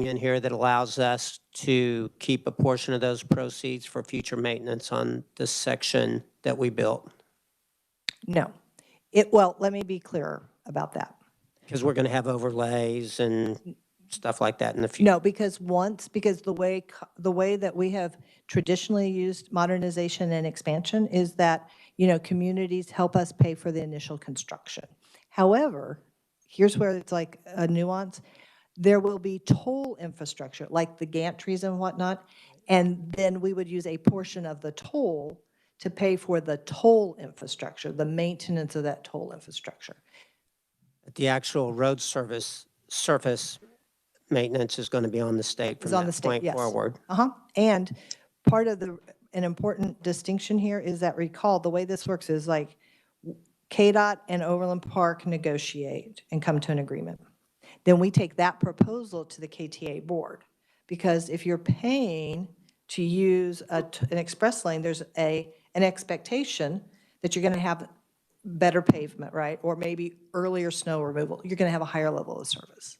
in here that allows us to keep a portion of those proceeds for future maintenance on this section that we built? No. Well, let me be clearer about that. Because we're going to have overlays and stuff like that in the future. No, because the way that we have traditionally used modernization and expansion is that, communities help us pay for the initial construction. However, here's where it's like a nuance. There will be toll infrastructure, like the gantries and whatnot, and then we would use a portion of the toll to pay for the toll infrastructure, the maintenance of that toll infrastructure. The actual road surface maintenance is going to be on the state from that point forward. And part of an important distinction here is that, recall, the way this works is like KDOT and Overland Park negotiate and come to an agreement. Then we take that proposal to the KTA board, because if you're paying to use an express lane, there's an expectation that you're going to have better pavement, right? Or maybe earlier snow removal. You're going to have a higher level of service.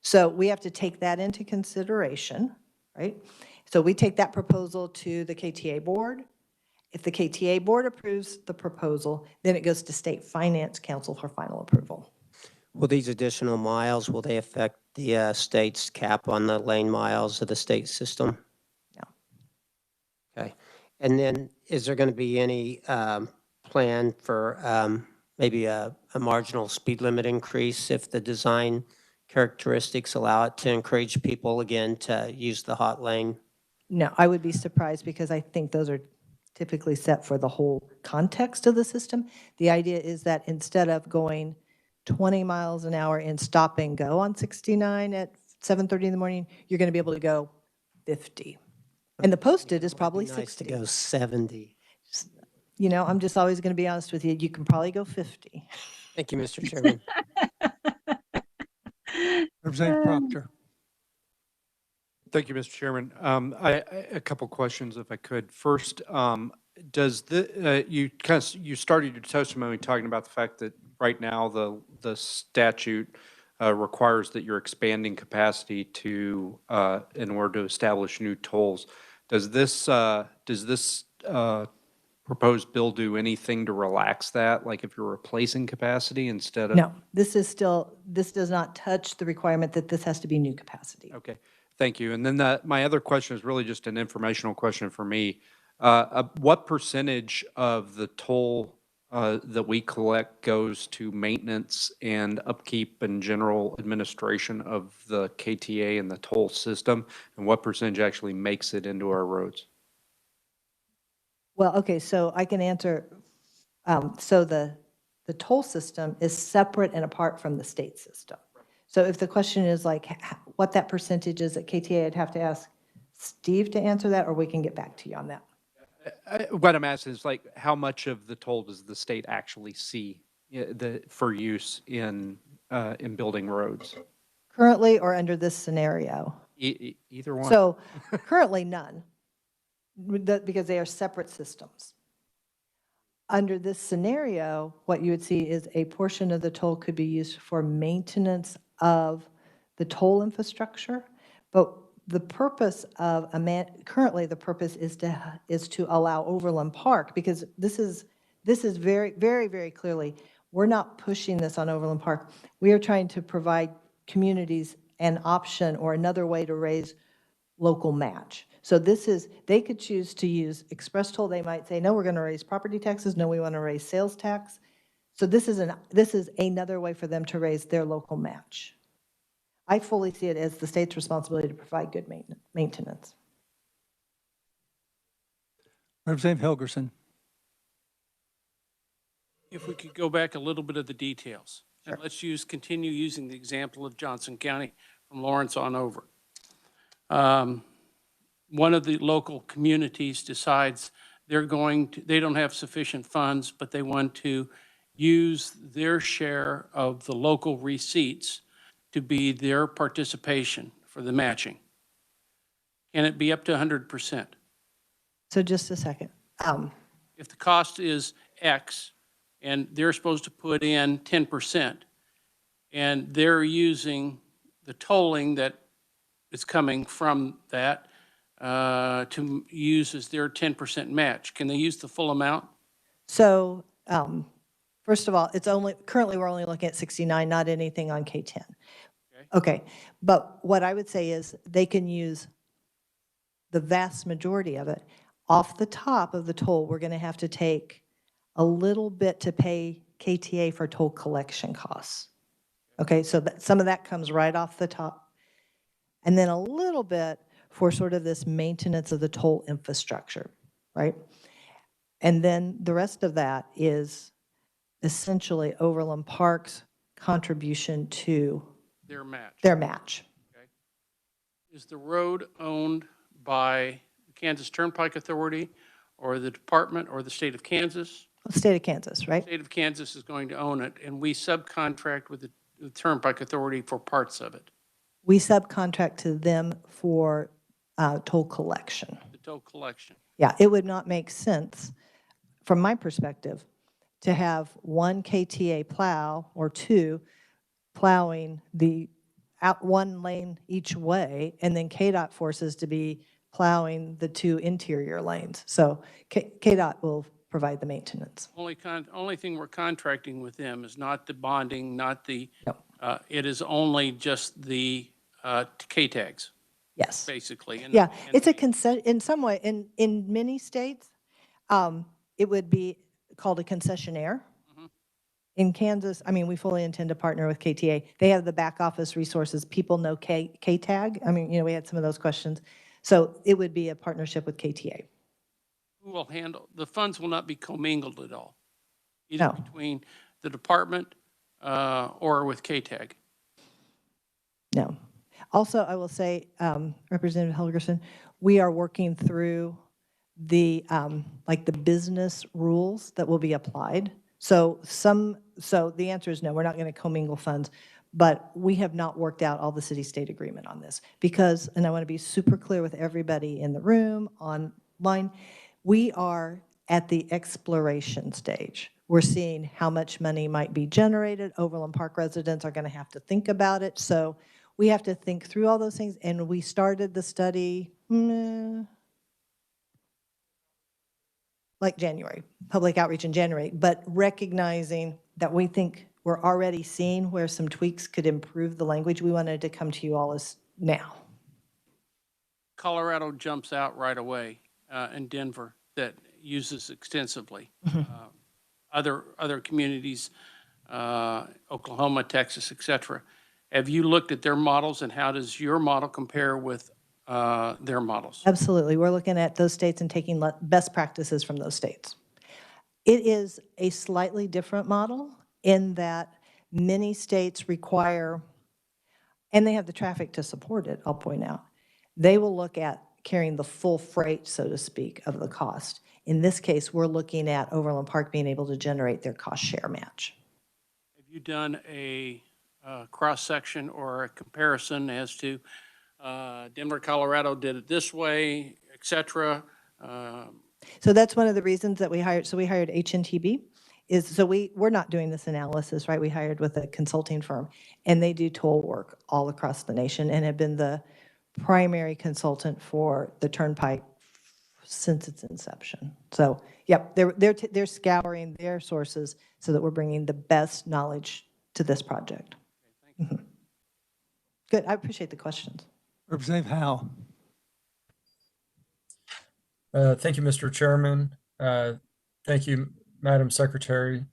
So we have to take that into consideration, right? So we take that proposal to the KTA board. If the KTA board approves the proposal, then it goes to State Finance Council for final approval. Will these additional miles, will they affect the state's cap on the lane miles of the state system? No. Okay. And then is there going to be any plan for maybe a marginal speed limit increase if the design characteristics allow it to encourage people again to use the hot lane? No, I would be surprised because I think those are typically set for the whole context of the system. The idea is that instead of going 20 miles an hour and stop and go on 69 at 7:30 in the morning, you're going to be able to go 50. And the posted is probably It'd be nice 60. to go 70. You know, I'm just always going to be honest with you. You can probably go 50. Thank you, Mr. Chairman. Representative Proctor. Thank you, Mr. Chairman. A couple questions, if I could. First, does you started your testimony talking about the fact that right now the statute requires that you're expanding capacity to in order to establish new tolls. Does this proposed bill do anything to relax that? Like if you're replacing capacity instead of? No, this does not touch the requirement that this has to be new capacity. Okay, thank you. And then my other question is really just an informational question for me. What percentage of the toll that we collect goes to maintenance and upkeep and general administration of the KTA and the toll system? And what percentage actually makes it into our roads? Well, okay, so I can answer. So the toll system is separate and apart from the state system. So if the question is like what that percentage is at KTA, I'd have to ask Steve to answer that, or we can get back to you on that. What I'm asking is like, how much of the toll does the state actually see for use in building roads? Currently or under this scenario? Either one. So currently none, because they are separate systems. Under this scenario, what you would see is a portion of the toll could be used for maintenance of the toll infrastructure, but the purpose of currently the purpose is to allow Overland Park, because this is very, very, very clearly, we're not pushing this on Overland Park. We are trying to provide communities an option or another way to raise local match. So they could choose to use express toll. They might say, no, we're going to raise property taxes. No, we want to raise sales tax. So this is another way for them to raise their local match. I fully see it as the state's responsibility to provide good maintenance. Representative Helgerson. If we could go back a little bit of the details, and let's continue using the example of Johnson County from Lorentz on over. One of the local communities decides they don't have sufficient funds, but they want to use their share of the local receipts to be their participation for the matching. Can it be up to 100%? So just a second. If the cost is X and they're supposed to put in 10%, and they're using the tolling that is coming from that to use as their 10% match, can they use the full amount? So first of all, currently we're only looking at 69, not anything on K10. Okay, but what I would say is they can use the vast majority of it. Off the top of the toll, we're going to have to take a little bit to pay KTA for toll collection costs. Okay, so some of that comes right off the top. And then a little bit for sort of this maintenance of the toll infrastructure, right? And then the rest of that is essentially Overland Park's contribution to Their match. their match. Okay. Is the road owned by the Kansas Turnpike Authority or the department or the state of Kansas? State of Kansas, right? The state of Kansas is going to own it, and we subcontract with the Turnpike Authority for parts of it. We subcontract to them for toll collection. The toll collection. Yeah, it would not make sense, from my perspective, to have one KTA plow or two plowing one lane each way, and then KDOT forces to be plowing the two interior lanes. So KDOT will provide the maintenance. Only thing we're contracting with them is not the bonding, not the It is only just the K tags, Yes. basically. And- Yeah, and it's a the- concession, in some way, in many states, it would be called a concessionaire. In Kansas, I mean, we fully intend to partner with KTA. They have the back office resources. People know K-tag. I mean, we had some of those questions. So it would be a partnership with KTA. Who will handle, the funds will not be commingled at all, either No. between the department or with K-tag. No. Also, I will say, Representative Helgerson, we are working through the, like the business rules that will be applied. So the answer is no, we're not going to commingle funds, but we have not worked out all the city-state agreement on this because, and I want to be super clear with everybody in the room, online, we are at the exploration stage. We're seeing how much money might be generated. Overland Park residents are going to have to think about it. So we have to think through all those things. And we started the study like January, public outreach in January, but recognizing that we think we're already seeing where some tweaks could improve the language, we wanted to come to you all as now. Colorado jumps out right away, and Denver that uses extensively. Other communities, Oklahoma, Texas, et cetera. Have you looked at their models, and how does your model compare with their models? Absolutely. We're looking at those states and taking best practices from those states. It is a slightly different model in that many states require, and they have the traffic to support it, I'll point out. They will look at carrying the full freight, so to speak, of the cost. In this case, we're looking at Overland Park being able to generate their cost share match. Have you done a cross-section or a comparison as to Denver, Colorado did it this way, et cetera? So that's one of the reasons that we hired, so we hired HNTB, we're not doing this analysis, right? We hired with a consulting firm, and they do toll work all across the nation and have been the primary consultant for the Turnpike since its inception. So, yep, they're scouring their sources so that we're bringing the best knowledge to this project. Okay, good, I appreciate the questions. Representative Howe. Thank you, Mr. Chairman. Thank you, Madam Secretary.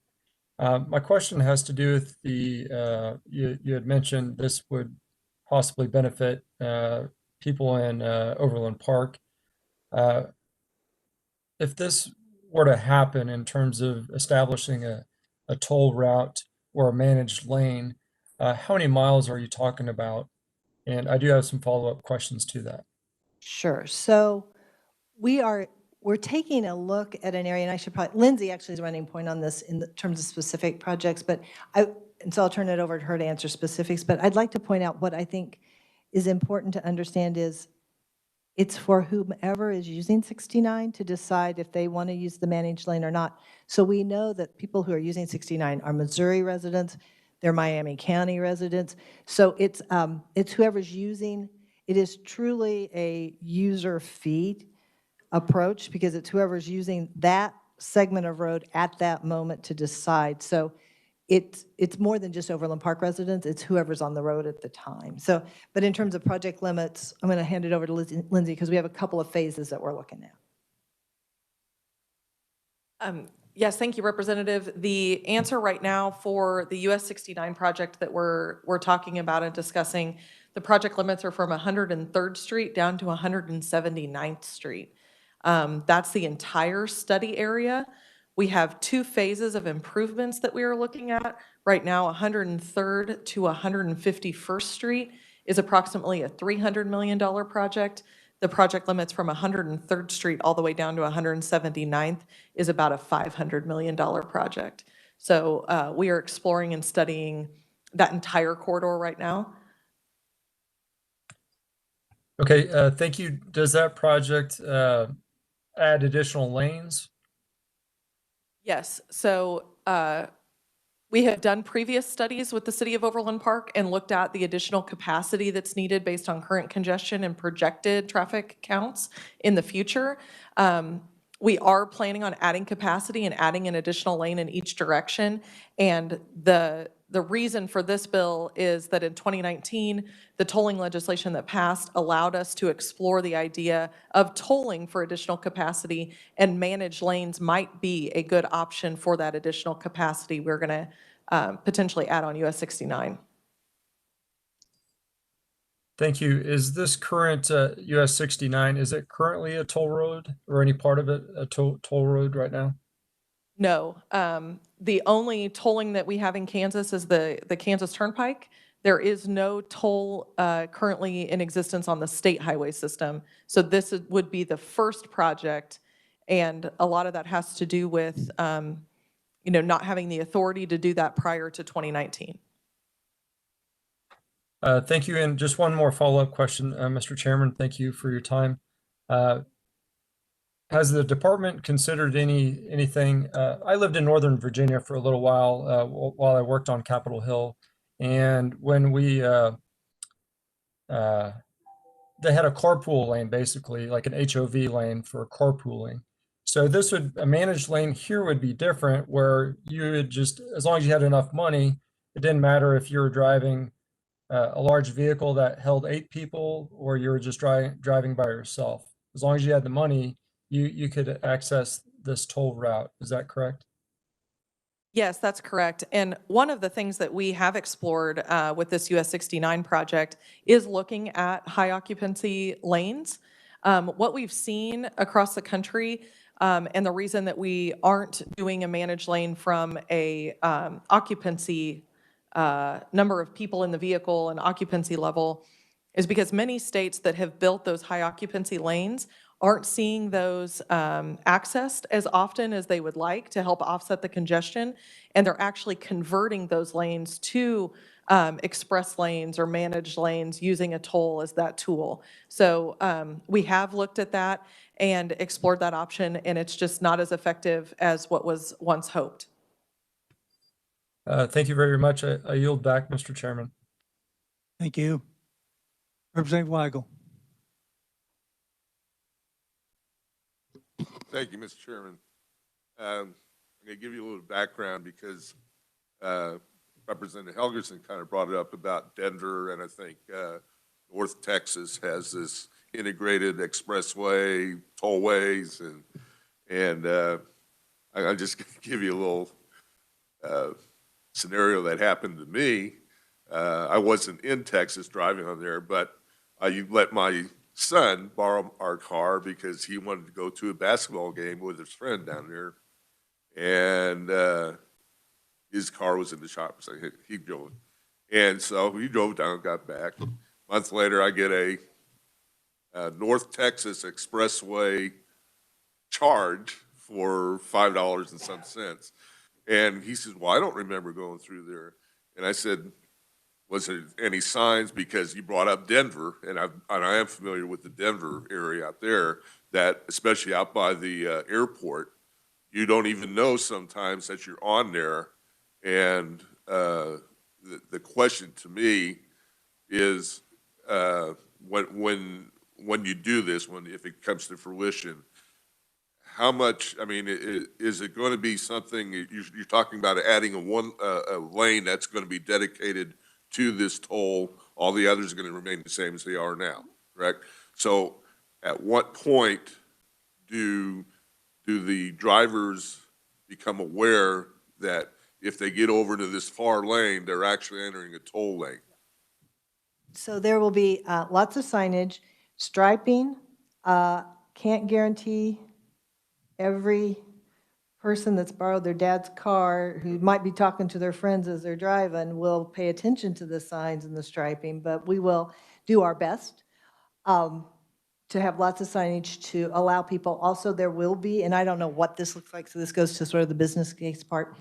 My question has to do with you had mentioned this would possibly benefit people in Overland Park. If this were to happen in terms of establishing a toll route or a managed lane, how many miles are you talking about? And I do have some follow-up questions to that. Sure. So we're taking a look at an area, and I should probably, Lindsay actually is running point on this in terms of specific projects, and so I'll turn it over to her to answer specifics, but I'd like to point out what I think is important to understand is it's for whomever is using 69 to decide if they want to use the managed lane or not. So we know that people who are using 69 are Missouri residents, they're Miami County residents. So it's whoever's using, it is truly a user fee approach because it's whoever's using that segment of road at that moment to decide. So it's more than just Overland Park residents, it's whoever's on the road at the time. So, but in terms of project limits, I'm going to hand it over to Lindsay because we have a couple of phases that we're looking at. Yes, thank you, Representative. The answer right now for the US 69 project that we're talking about and discussing, the project limits are from 103rd Street down to 179th Street. That's the entire study area. We have two phases of improvements that we are looking at. Right now, 103rd to 151st Street is approximately a $300 million project. The project limits from 103rd Street all the way down to 179th is about a $500 million project. So we are exploring and studying that entire corridor right now. Okay, thank you. Does that project add additional lanes? Yes, so we have done previous studies with the City of Overland Park and looked at the additional capacity that's needed based on current congestion and projected traffic counts in the future. We are planning on adding capacity and adding an additional lane in each direction, and the The reason for this bill is that in 2019, the tolling legislation that passed allowed us to explore the idea of tolling for additional capacity, and managed lanes might be a good option for that additional capacity we're going to potentially add on US 69. Thank you. Is this current US 69, is it currently a toll road or any part of it a toll road right now? No, the only tolling that we have in Kansas is the Kansas Turnpike. There is no toll currently in existence on the state highway system. So this would be the first project, and a lot of that has to do with, not having the authority to do that prior to 2019. Thank you. And just one more follow-up question, Mr. Chairman. Thank you for your time. Has the department considered anything? I lived in Northern Virginia for a little while I worked on Capitol Hill, and when we they had a carpool lane, basically like an HOV lane for carpooling. So a managed lane here would be different, where you would just, as long as you had enough money, it didn't matter if you were driving a large vehicle that held 8 people or you were just driving by yourself. As long as you had the money, you could access this toll route. Is that correct? Yes, that's correct. And one of the things that we have explored with this US 69 project is looking at high occupancy lanes. What we've seen across the country, and the reason that we aren't doing a managed lane from a occupancy number of people in the vehicle and occupancy level, is because many states that have built those high occupancy lanes aren't seeing those accessed as often as they would like to help offset the congestion, and they're actually converting those lanes to express lanes or managed lanes using a toll as that tool. So we have looked at that and explored that option, and it's just not as effective as what was once hoped. Thank you very much. I yield back, Mr. Chairman. Thank you. Representative Weigel. Thank you, Mr. Chairman. I'm going to give you a little background because Representative Helgerson kind of brought it up about Denver, and I think North Texas has this integrated expressway, tollways, and I'm just going to give you a little scenario that happened to me. I wasn't in Texas driving on there, but you let my son borrow our car because he wanted to go to a basketball game with his friend down there, and his car was in the shop, so he drove it. And so he drove down, got back. A month later, I get a North Texas Expressway charge for $5 and some cents. And he says, well, I don't remember going through there. And I said, was there any signs? Because you brought up Denver, and I am familiar with the Denver area out there, that especially out by the airport, you don't even know sometimes that you're on there. And the question to me is, when you do this, if it comes to fruition, how much, I mean, is it going to be something, you're talking about adding a lane that's going to be dedicated to this toll, all the others are going to remain the same as they are now, correct? So at what point do the drivers become aware that if they get over to this far lane, they're actually entering a toll lane? So there will be lots of signage, striping. Can't guarantee every person that's borrowed their dad's car who might be talking to their friends as they're driving will pay attention to the signs and the striping, but we will do our best to have lots of signage to allow people. Also, there will be, and I don't know what this looks like, so this goes to sort of the business case part.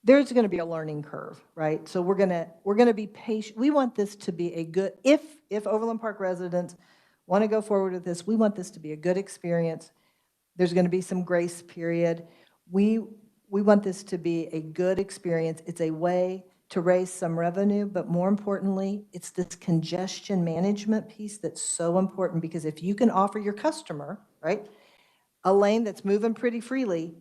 There's going to be a learning curve, right? So we're going to be patient. We want this to be a good, if Overland Park residents want to go forward with this, we want this to be a good experience. There's going to be some grace period. We want this to be a good experience. It's a way to raise some revenue, but more importantly, it's this congestion management piece that's so important, because if you can offer your customer, right, a lane that's moving pretty freely,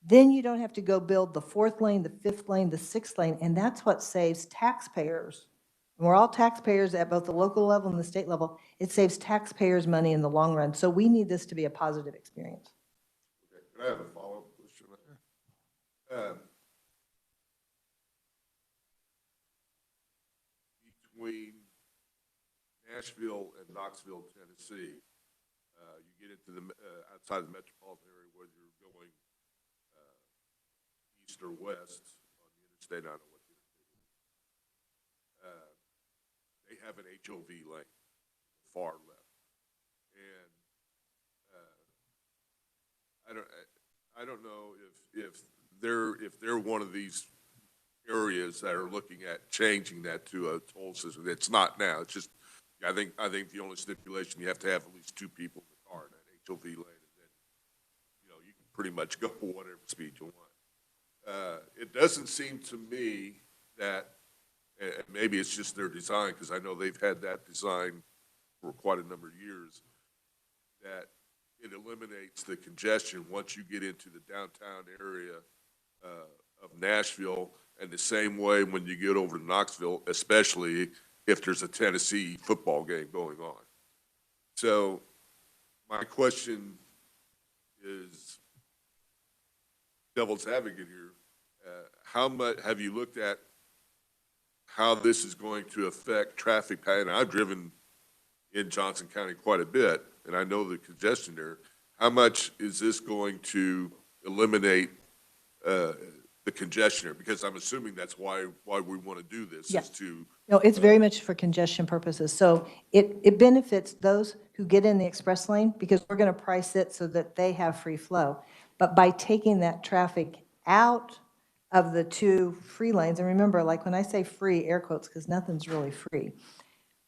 Then you don't have to go build the 4th lane, the 5th lane, the 6th lane, and that's what saves taxpayers. And we're all taxpayers at both the local level and the state level. It saves taxpayers money in the long run. So we need this to be a positive experience. Okay, can I have a follow-up question? Between Nashville and Knoxville, Tennessee, you get into the, outside the metropolitan area, whether you're going east or west on the interstate, I don't know what the interstate is. They have an HOV lane, far left. And I don't know if they're one of these areas that are looking at changing that to a toll system. It's not now. It's just, I think the only stipulation, you have to have at least 2 people in the car in that HOV lane, and then, you can pretty much go whatever speed you want. It doesn't seem to me that, and maybe it's just their design, because I know they've had that design for quite a number of years, that it eliminates the congestion once you get into the downtown area of Nashville, and the same way when you get over to Knoxville, especially if there's a Tennessee football game going on. So my question is, devil's advocate here, how much have you looked at how this is going to affect traffic pattern? I've driven in Johnson County quite a bit, and I know the congestion there. How much is this going to eliminate the congestion there? Because I'm assuming that's why we want to do this, Yeah. is to. No, it's very much for congestion purposes. So it benefits those who get in the express lane because we're going to price it so that they have free flow. But by taking that traffic out of the 2 free lanes, and remember, like when I say free, air quotes, because nothing's really free,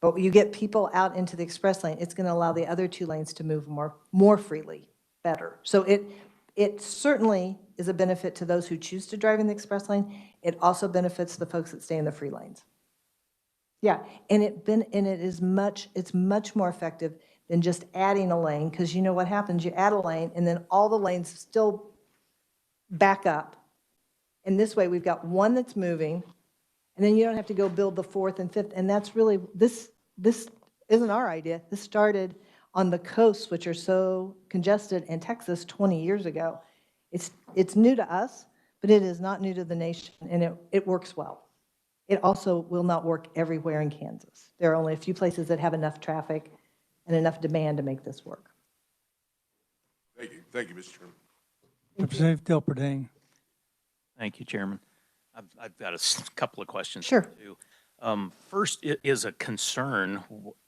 but you get people out into the express lane, it's going to allow the other 2 lanes to move more freely, better. So it certainly is a benefit to those who choose to drive in the express lane. It also benefits the folks that stay in the free lanes. Yeah, and it's much more effective than just adding a lane, because you know what happens? You add a lane, and then all the lanes still back up. And this way, we've got one that's moving, and then you don't have to go build the 4th and 5th. And that's really, this isn't our idea. This started on the coasts, which are so congested, in Texas 20 years ago. It's new to us, but it is not new to the nation, and it works well. It also will not work everywhere in Kansas. There are only a few places that have enough traffic and enough demand to make this work. Thank you. Thank you, Mr. Chairman. Representative Delperdang. Thank you, Chairman. I've got a couple of questions. Sure. Too. First is a concern.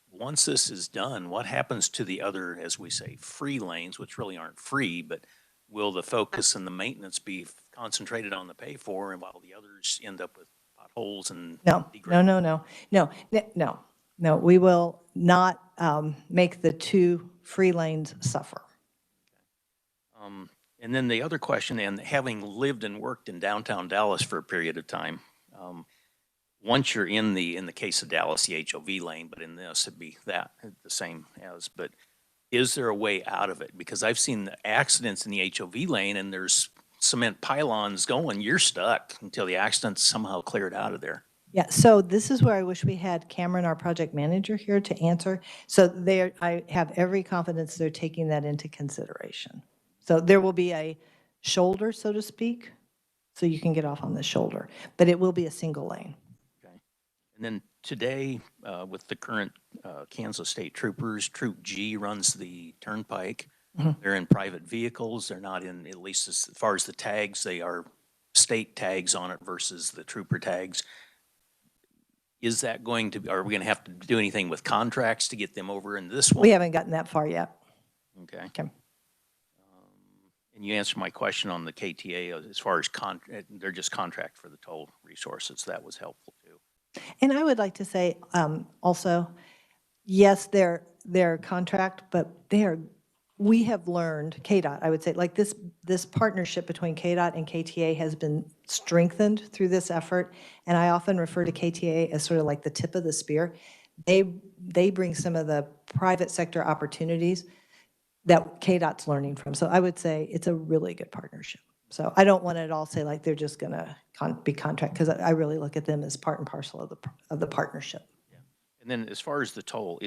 Once this is done, what happens to the other, as we say, free lanes, which really aren't free, but will the focus and the maintenance be concentrated on the pay for, and while the others end up with potholes and No. We will not make the 2 free lanes suffer. And then the other question, and having lived and worked in downtown Dallas for a period of time, once you're in the case of Dallas, the HOV lane, but in this, it'd be the same as, but is there a way out of it? Because I've seen the accidents in the HOV lane, and there's cement pylons going, you're stuck until the accident's somehow cleared out of there. Yeah, so this is where I wish we had Cameron, our project manager, here to answer. So I have every confidence they're taking that into consideration. So there will be a shoulder, so to speak, so you can get off on the shoulder, but it will be a single lane. Okay. And then today, with the current Kansas State Troopers, Troop G runs the turnpike. Mm-hmm. They're in private vehicles. They're not in, at least as far as the tags, they are state tags on it versus the trooper tags. Is that going to, are we going to have to do anything with contracts to get them over in this one? We haven't gotten that far yet. Okay. Okay. And you answered my question on the KTA as far as they're just contract for the toll resources. That was helpful too. And I would like to say also, yes, they're contract, but we have learned, KDOT, I would say, like this partnership between KDOT and KTA has been strengthened through this effort. And I often refer to KTA as sort of like the tip of the spear. They bring some of the private sector opportunities that KDOT's learning from. So I would say it's a really good partnership. So I don't want to at all say like they're just going to be contract, because I really look at them as part and parcel of the partnership. And then as far as the toll,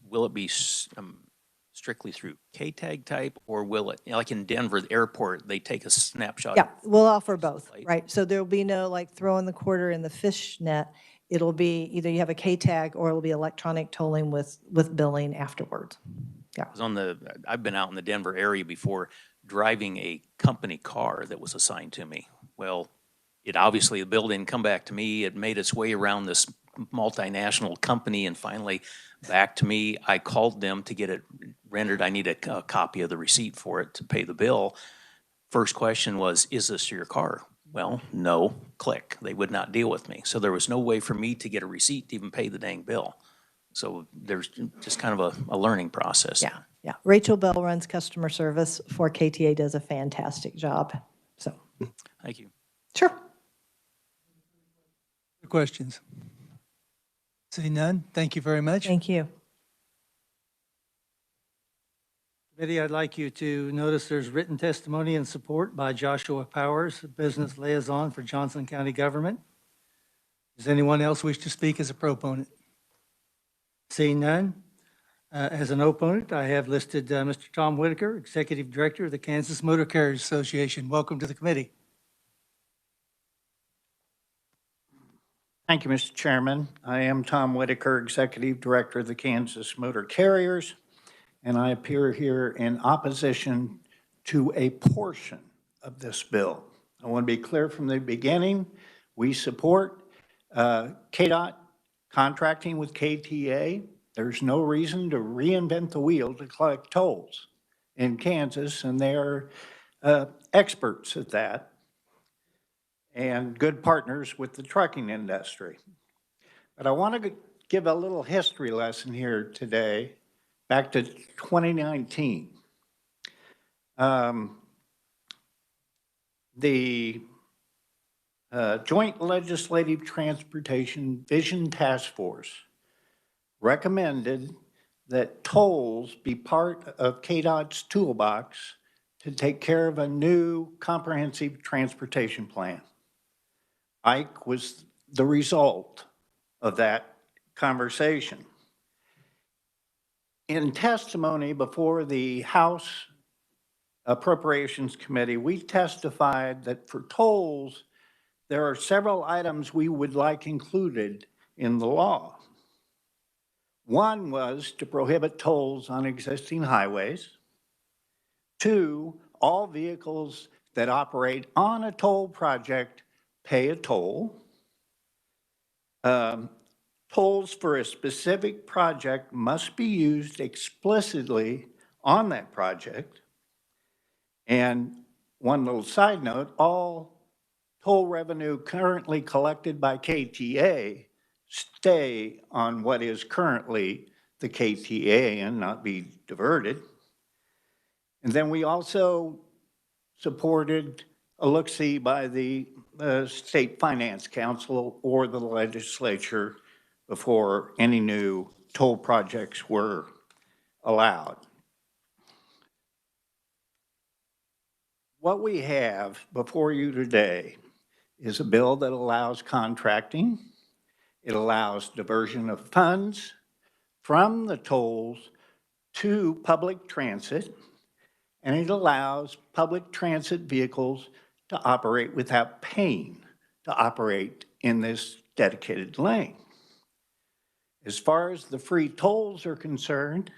will it be strictly through K-tag type, or will it, like in Denver, the airport, they take a snapshot? Yeah, we'll offer both, Right. right? So there'll be no like throwing the quarter in the fish net. It'll be either you have a K-tag or it'll be electronic tolling with billing afterwards. Yeah. 'Cause I've been out in the Denver area before driving a company car that was assigned to me. Well, the bill didn't come back to me. It made its way around this multinational company and finally back to me. I called them to get it rendered. I need a copy of the receipt for it to pay the bill. First question was, is this your car? Well, no, click. They would not deal with me. So there was no way for me to get a receipt to even pay the dang bill. So there's just kind of a learning process. Yeah, yeah. Rachel Bell runs customer service for KTA, does a fantastic job. So, Thank you. sure. Questions? See none? Thank you very much. Thank you. Committee, I'd like you to notice there's written testimony and support by Joshua Powers, Business Liaison for Johnson County Government. Does anyone else wish to speak as a proponent? Seeing none, as an opponent, I have listed Mr. Tom Whitaker, Executive Director of the Kansas Motor Carriers Association. Welcome to the committee. Thank you, Mr. Chairman. I am Tom Whitaker, Executive Director of the Kansas Motor Carriers, and I appear here in opposition to a portion of this bill. I want to be clear from the beginning, we support KDOT contracting with KTA. There's no reason to reinvent the wheel to collect tolls in Kansas, and they're experts at that and good partners with the trucking industry. But I want to give a little history lesson here today, back to 2019. The Joint Legislative Transportation Vision Task Force recommended that tolls be part of KDOT's toolbox to take care of a new comprehensive transportation plan. Ike was the result of that conversation. In testimony before the House Appropriations Committee, we testified that for tolls, there are several items we would like included in the law. One was to prohibit tolls on existing highways. Two, all vehicles that operate on a toll project pay a toll. Tolls for a specific project must be used explicitly on that project. And one little side note, all toll revenue currently collected by KTA stay on what is currently the KTA and not be diverted. And then we also supported a look-see by the State Finance Council or the Legislature before any new toll projects were allowed. What we have before you today is a bill that allows contracting. It allows diversion of funds from the tolls to public transit, and it allows public transit vehicles to operate without paying to operate in this dedicated lane. As far as the free tolls are concerned,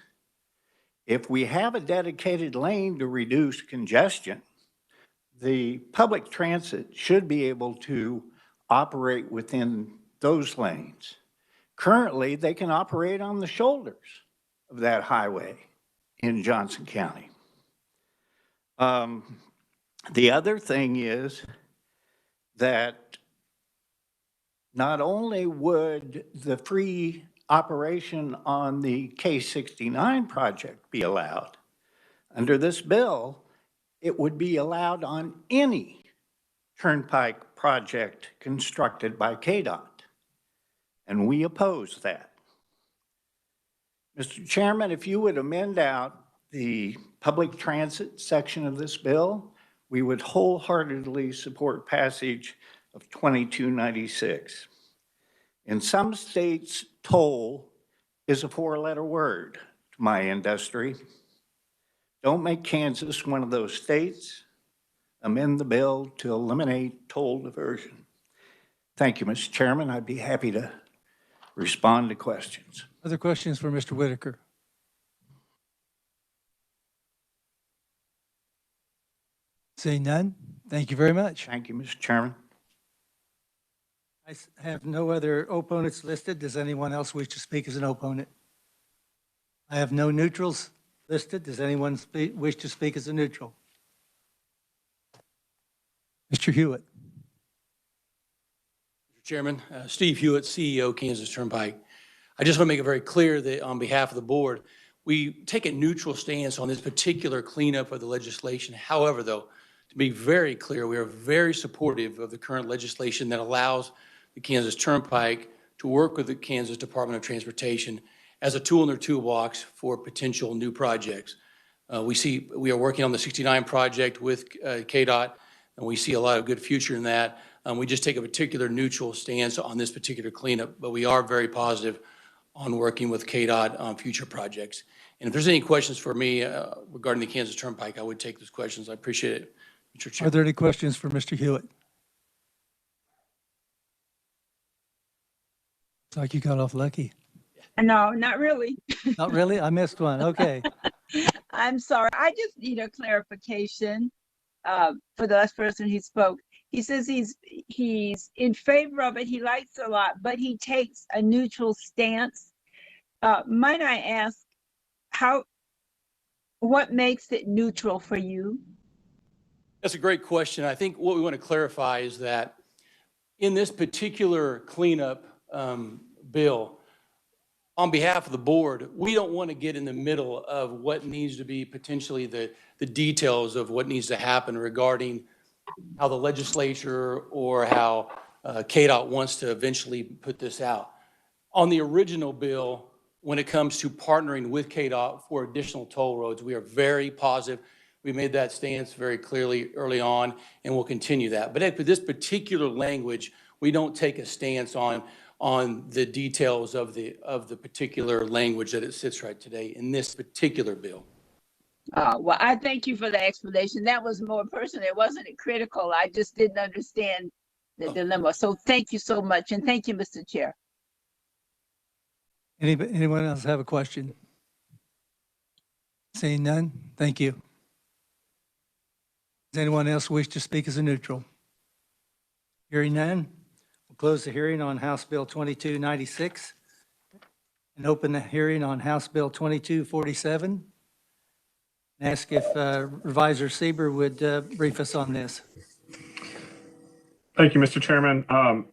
if we have a dedicated lane to reduce congestion, the public transit should be able to operate within those lanes. Currently, they can operate on the shoulders of that highway in Johnson County. The other thing is that not only would the free operation on the K69 project be allowed, under this bill, it would be allowed on any turnpike project constructed by KDOT, and we oppose that. Mr. Chairman, if you would amend out the public transit section of this bill, we would wholeheartedly support passage of 2296. In some states, toll is a four-letter word to my industry. Don't make Kansas one of those states. Amend the bill to eliminate toll diversion. Thank you, Mr. Chairman. I'd be happy to respond to questions. Other questions for Mr. Whitaker? Seeing none, thank you very much. Thank you, Mr. Chairman. I have no other opponents listed. Does anyone else wish to speak as an opponent? I have no neutrals listed. Does anyone wish to speak as a neutral? Mr. Hewitt. Mr. Chairman, Steve Hewitt, CEO, Kansas Turnpike. I just want to make it very clear that on behalf of the board, we take a neutral stance on this particular cleanup of the legislation. However, though, to be very clear, we are very supportive of the current legislation that allows the Kansas Turnpike to work with the Kansas Department of Transportation as a tool in their toolbox for potential new projects. We are working on the 69 project with KDOT, and we see a lot of good future in that. We just take a particular neutral stance on this particular cleanup, but we are very positive on working with KDOT on future projects. And if there's any questions for me regarding the Kansas Turnpike, I would take those questions. I appreciate it, Mr. Chair. Are there any questions for Mr. Hewitt? Looks like you got off lucky. No, not really. Not really? I missed one. Okay. I'm sorry. I just need a clarification for the last person who spoke. He says he's in favor of it. He likes it a lot, but he takes a neutral stance. Might I ask what makes it neutral for you? That's a great question. I think what we want to clarify is that in this particular cleanup bill, on behalf of the board, we don't want to get in the middle of what needs to be potentially the details of what needs to happen regarding how the legislature or how KDOT wants to eventually put this out. On the original bill, when it comes to partnering with KDOT for additional toll roads, we are very positive. We made that stance very clearly early on, and we'll continue that. But for this particular language, we don't take a stance on the details of the particular language that it sits right today in this particular bill. Well, I thank you for the explanation. That was more personal. It wasn't critical. I just didn't understand the dilemma. So thank you so much. And thank you, Mr. Chair. Anyone else have a question? Seeing none, thank you. Does anyone else wish to speak as a neutral? Hearing none, we'll close the hearing on House Bill 2296 and open the hearing on House Bill 2247. And ask if Revisor Sieber would brief us on this. Thank you, Mr. Chairman.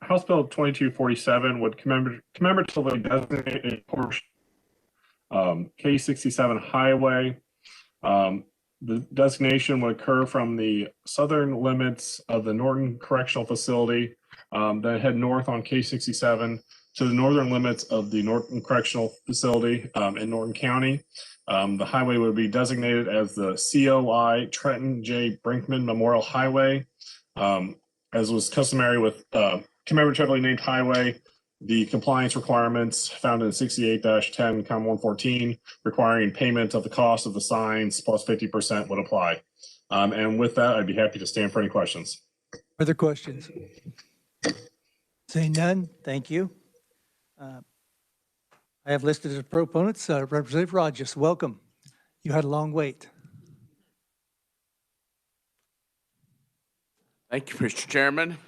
House Bill 2247 would commemoratively designate a portion K67 highway. The designation would occur from the southern limits of the Norton Correctional Facility that head north on K67 to the northern limits of the Norton Correctional Facility in Norton County. The highway would be designated as the COI Trenton J. Brinkman Memorial Highway. As was customary with commemoratively named highway, the compliance requirements found in 68-10, Com 114, requiring payment of the cost of the signs plus 50% would apply. And with that, I'd be happy to stand for any questions. Further questions? Seeing none, thank you. I have listed as proponents, Representative Rogers, welcome. You had a long wait. Thank you, Mr. Chairman.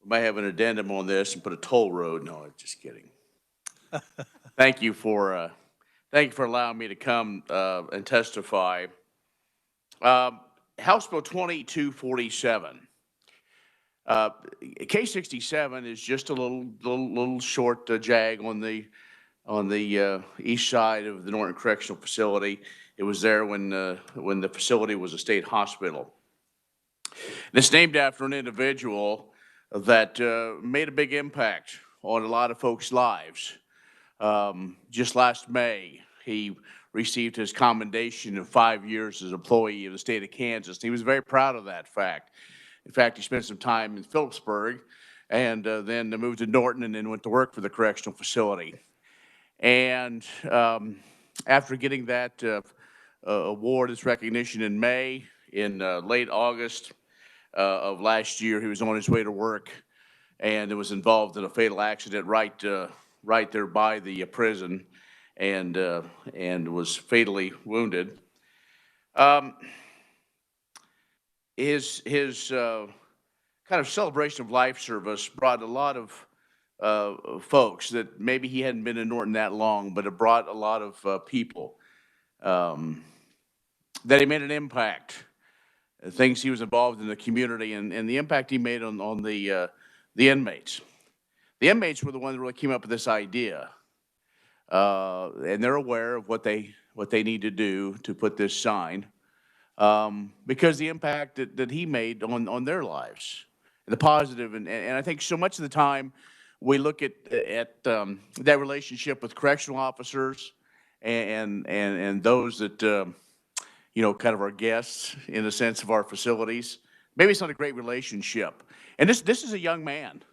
We might have an addendum on this and put a toll road. No, I'm just kidding. Thank you for allowing me to come and testify. House Bill 2247. K67 is just a little short jag on the east side of the Norton Correctional Facility. It was there when the facility was a state hospital. And it's named after an individual that made a big impact on a lot of folks' lives. Just last May, he received his commendation of 5 years as an employee of the state of Kansas. He was very proud of that fact. In fact, he spent some time in Phillipsburg and then moved to Norton and then went to work for the correctional facility. And after getting that award, this recognition in May, in late August of last year, he was on his way to work and was involved in a fatal accident right there by the prison and was fatally wounded. His kind of celebration of life service brought a lot of folks that maybe he hadn't been in Norton that long, but it brought a lot of people that he made an impact, things he was involved in the community, and the impact he made on the inmates. The inmates were the ones that really came up with this idea, and they're aware of what they need to do to put this sign, because the impact that he made on their lives, the positive, and I think so much of the time we look at that relationship with correctional officers and those that you know, kind of our guests in the sense of our facilities. Maybe it's not a great relationship, and this is a young man.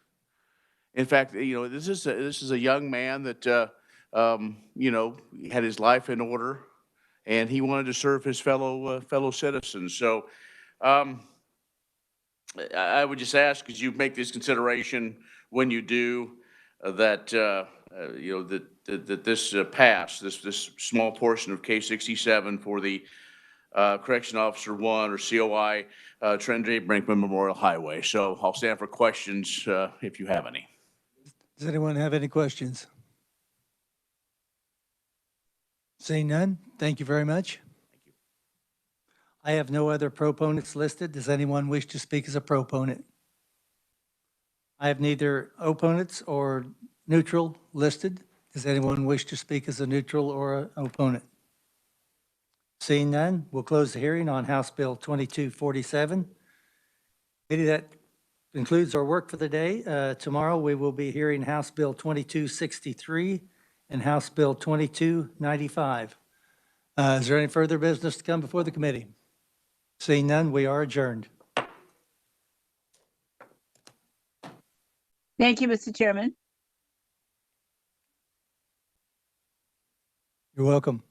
In fact, you know, this is a young man that you know, had his life in order, and he wanted to serve his fellow citizens. So I would just ask, as you make this consideration when you do, that you know, that this pass, this small portion of K-67 for the Correction Officer 1 or COI Trent J. Brinkman Memorial Highway. So I'll stand for questions if you have any. Does anyone have any questions? Seeing none, thank you very much. Thank you. I have no other proponents listed. Does anyone wish to speak as a proponent? I have neither opponents or neutral listed. Does anyone wish to speak as a neutral or an opponent? Seeing none, we'll close the hearing on House Bill 2247. That concludes our work for the day. Tomorrow we will be hearing House Bill 2263 and House Bill 2295. Is there any further business to come before the committee? Seeing none, we are adjourned. Thank you, Mr. Chairman. You're welcome.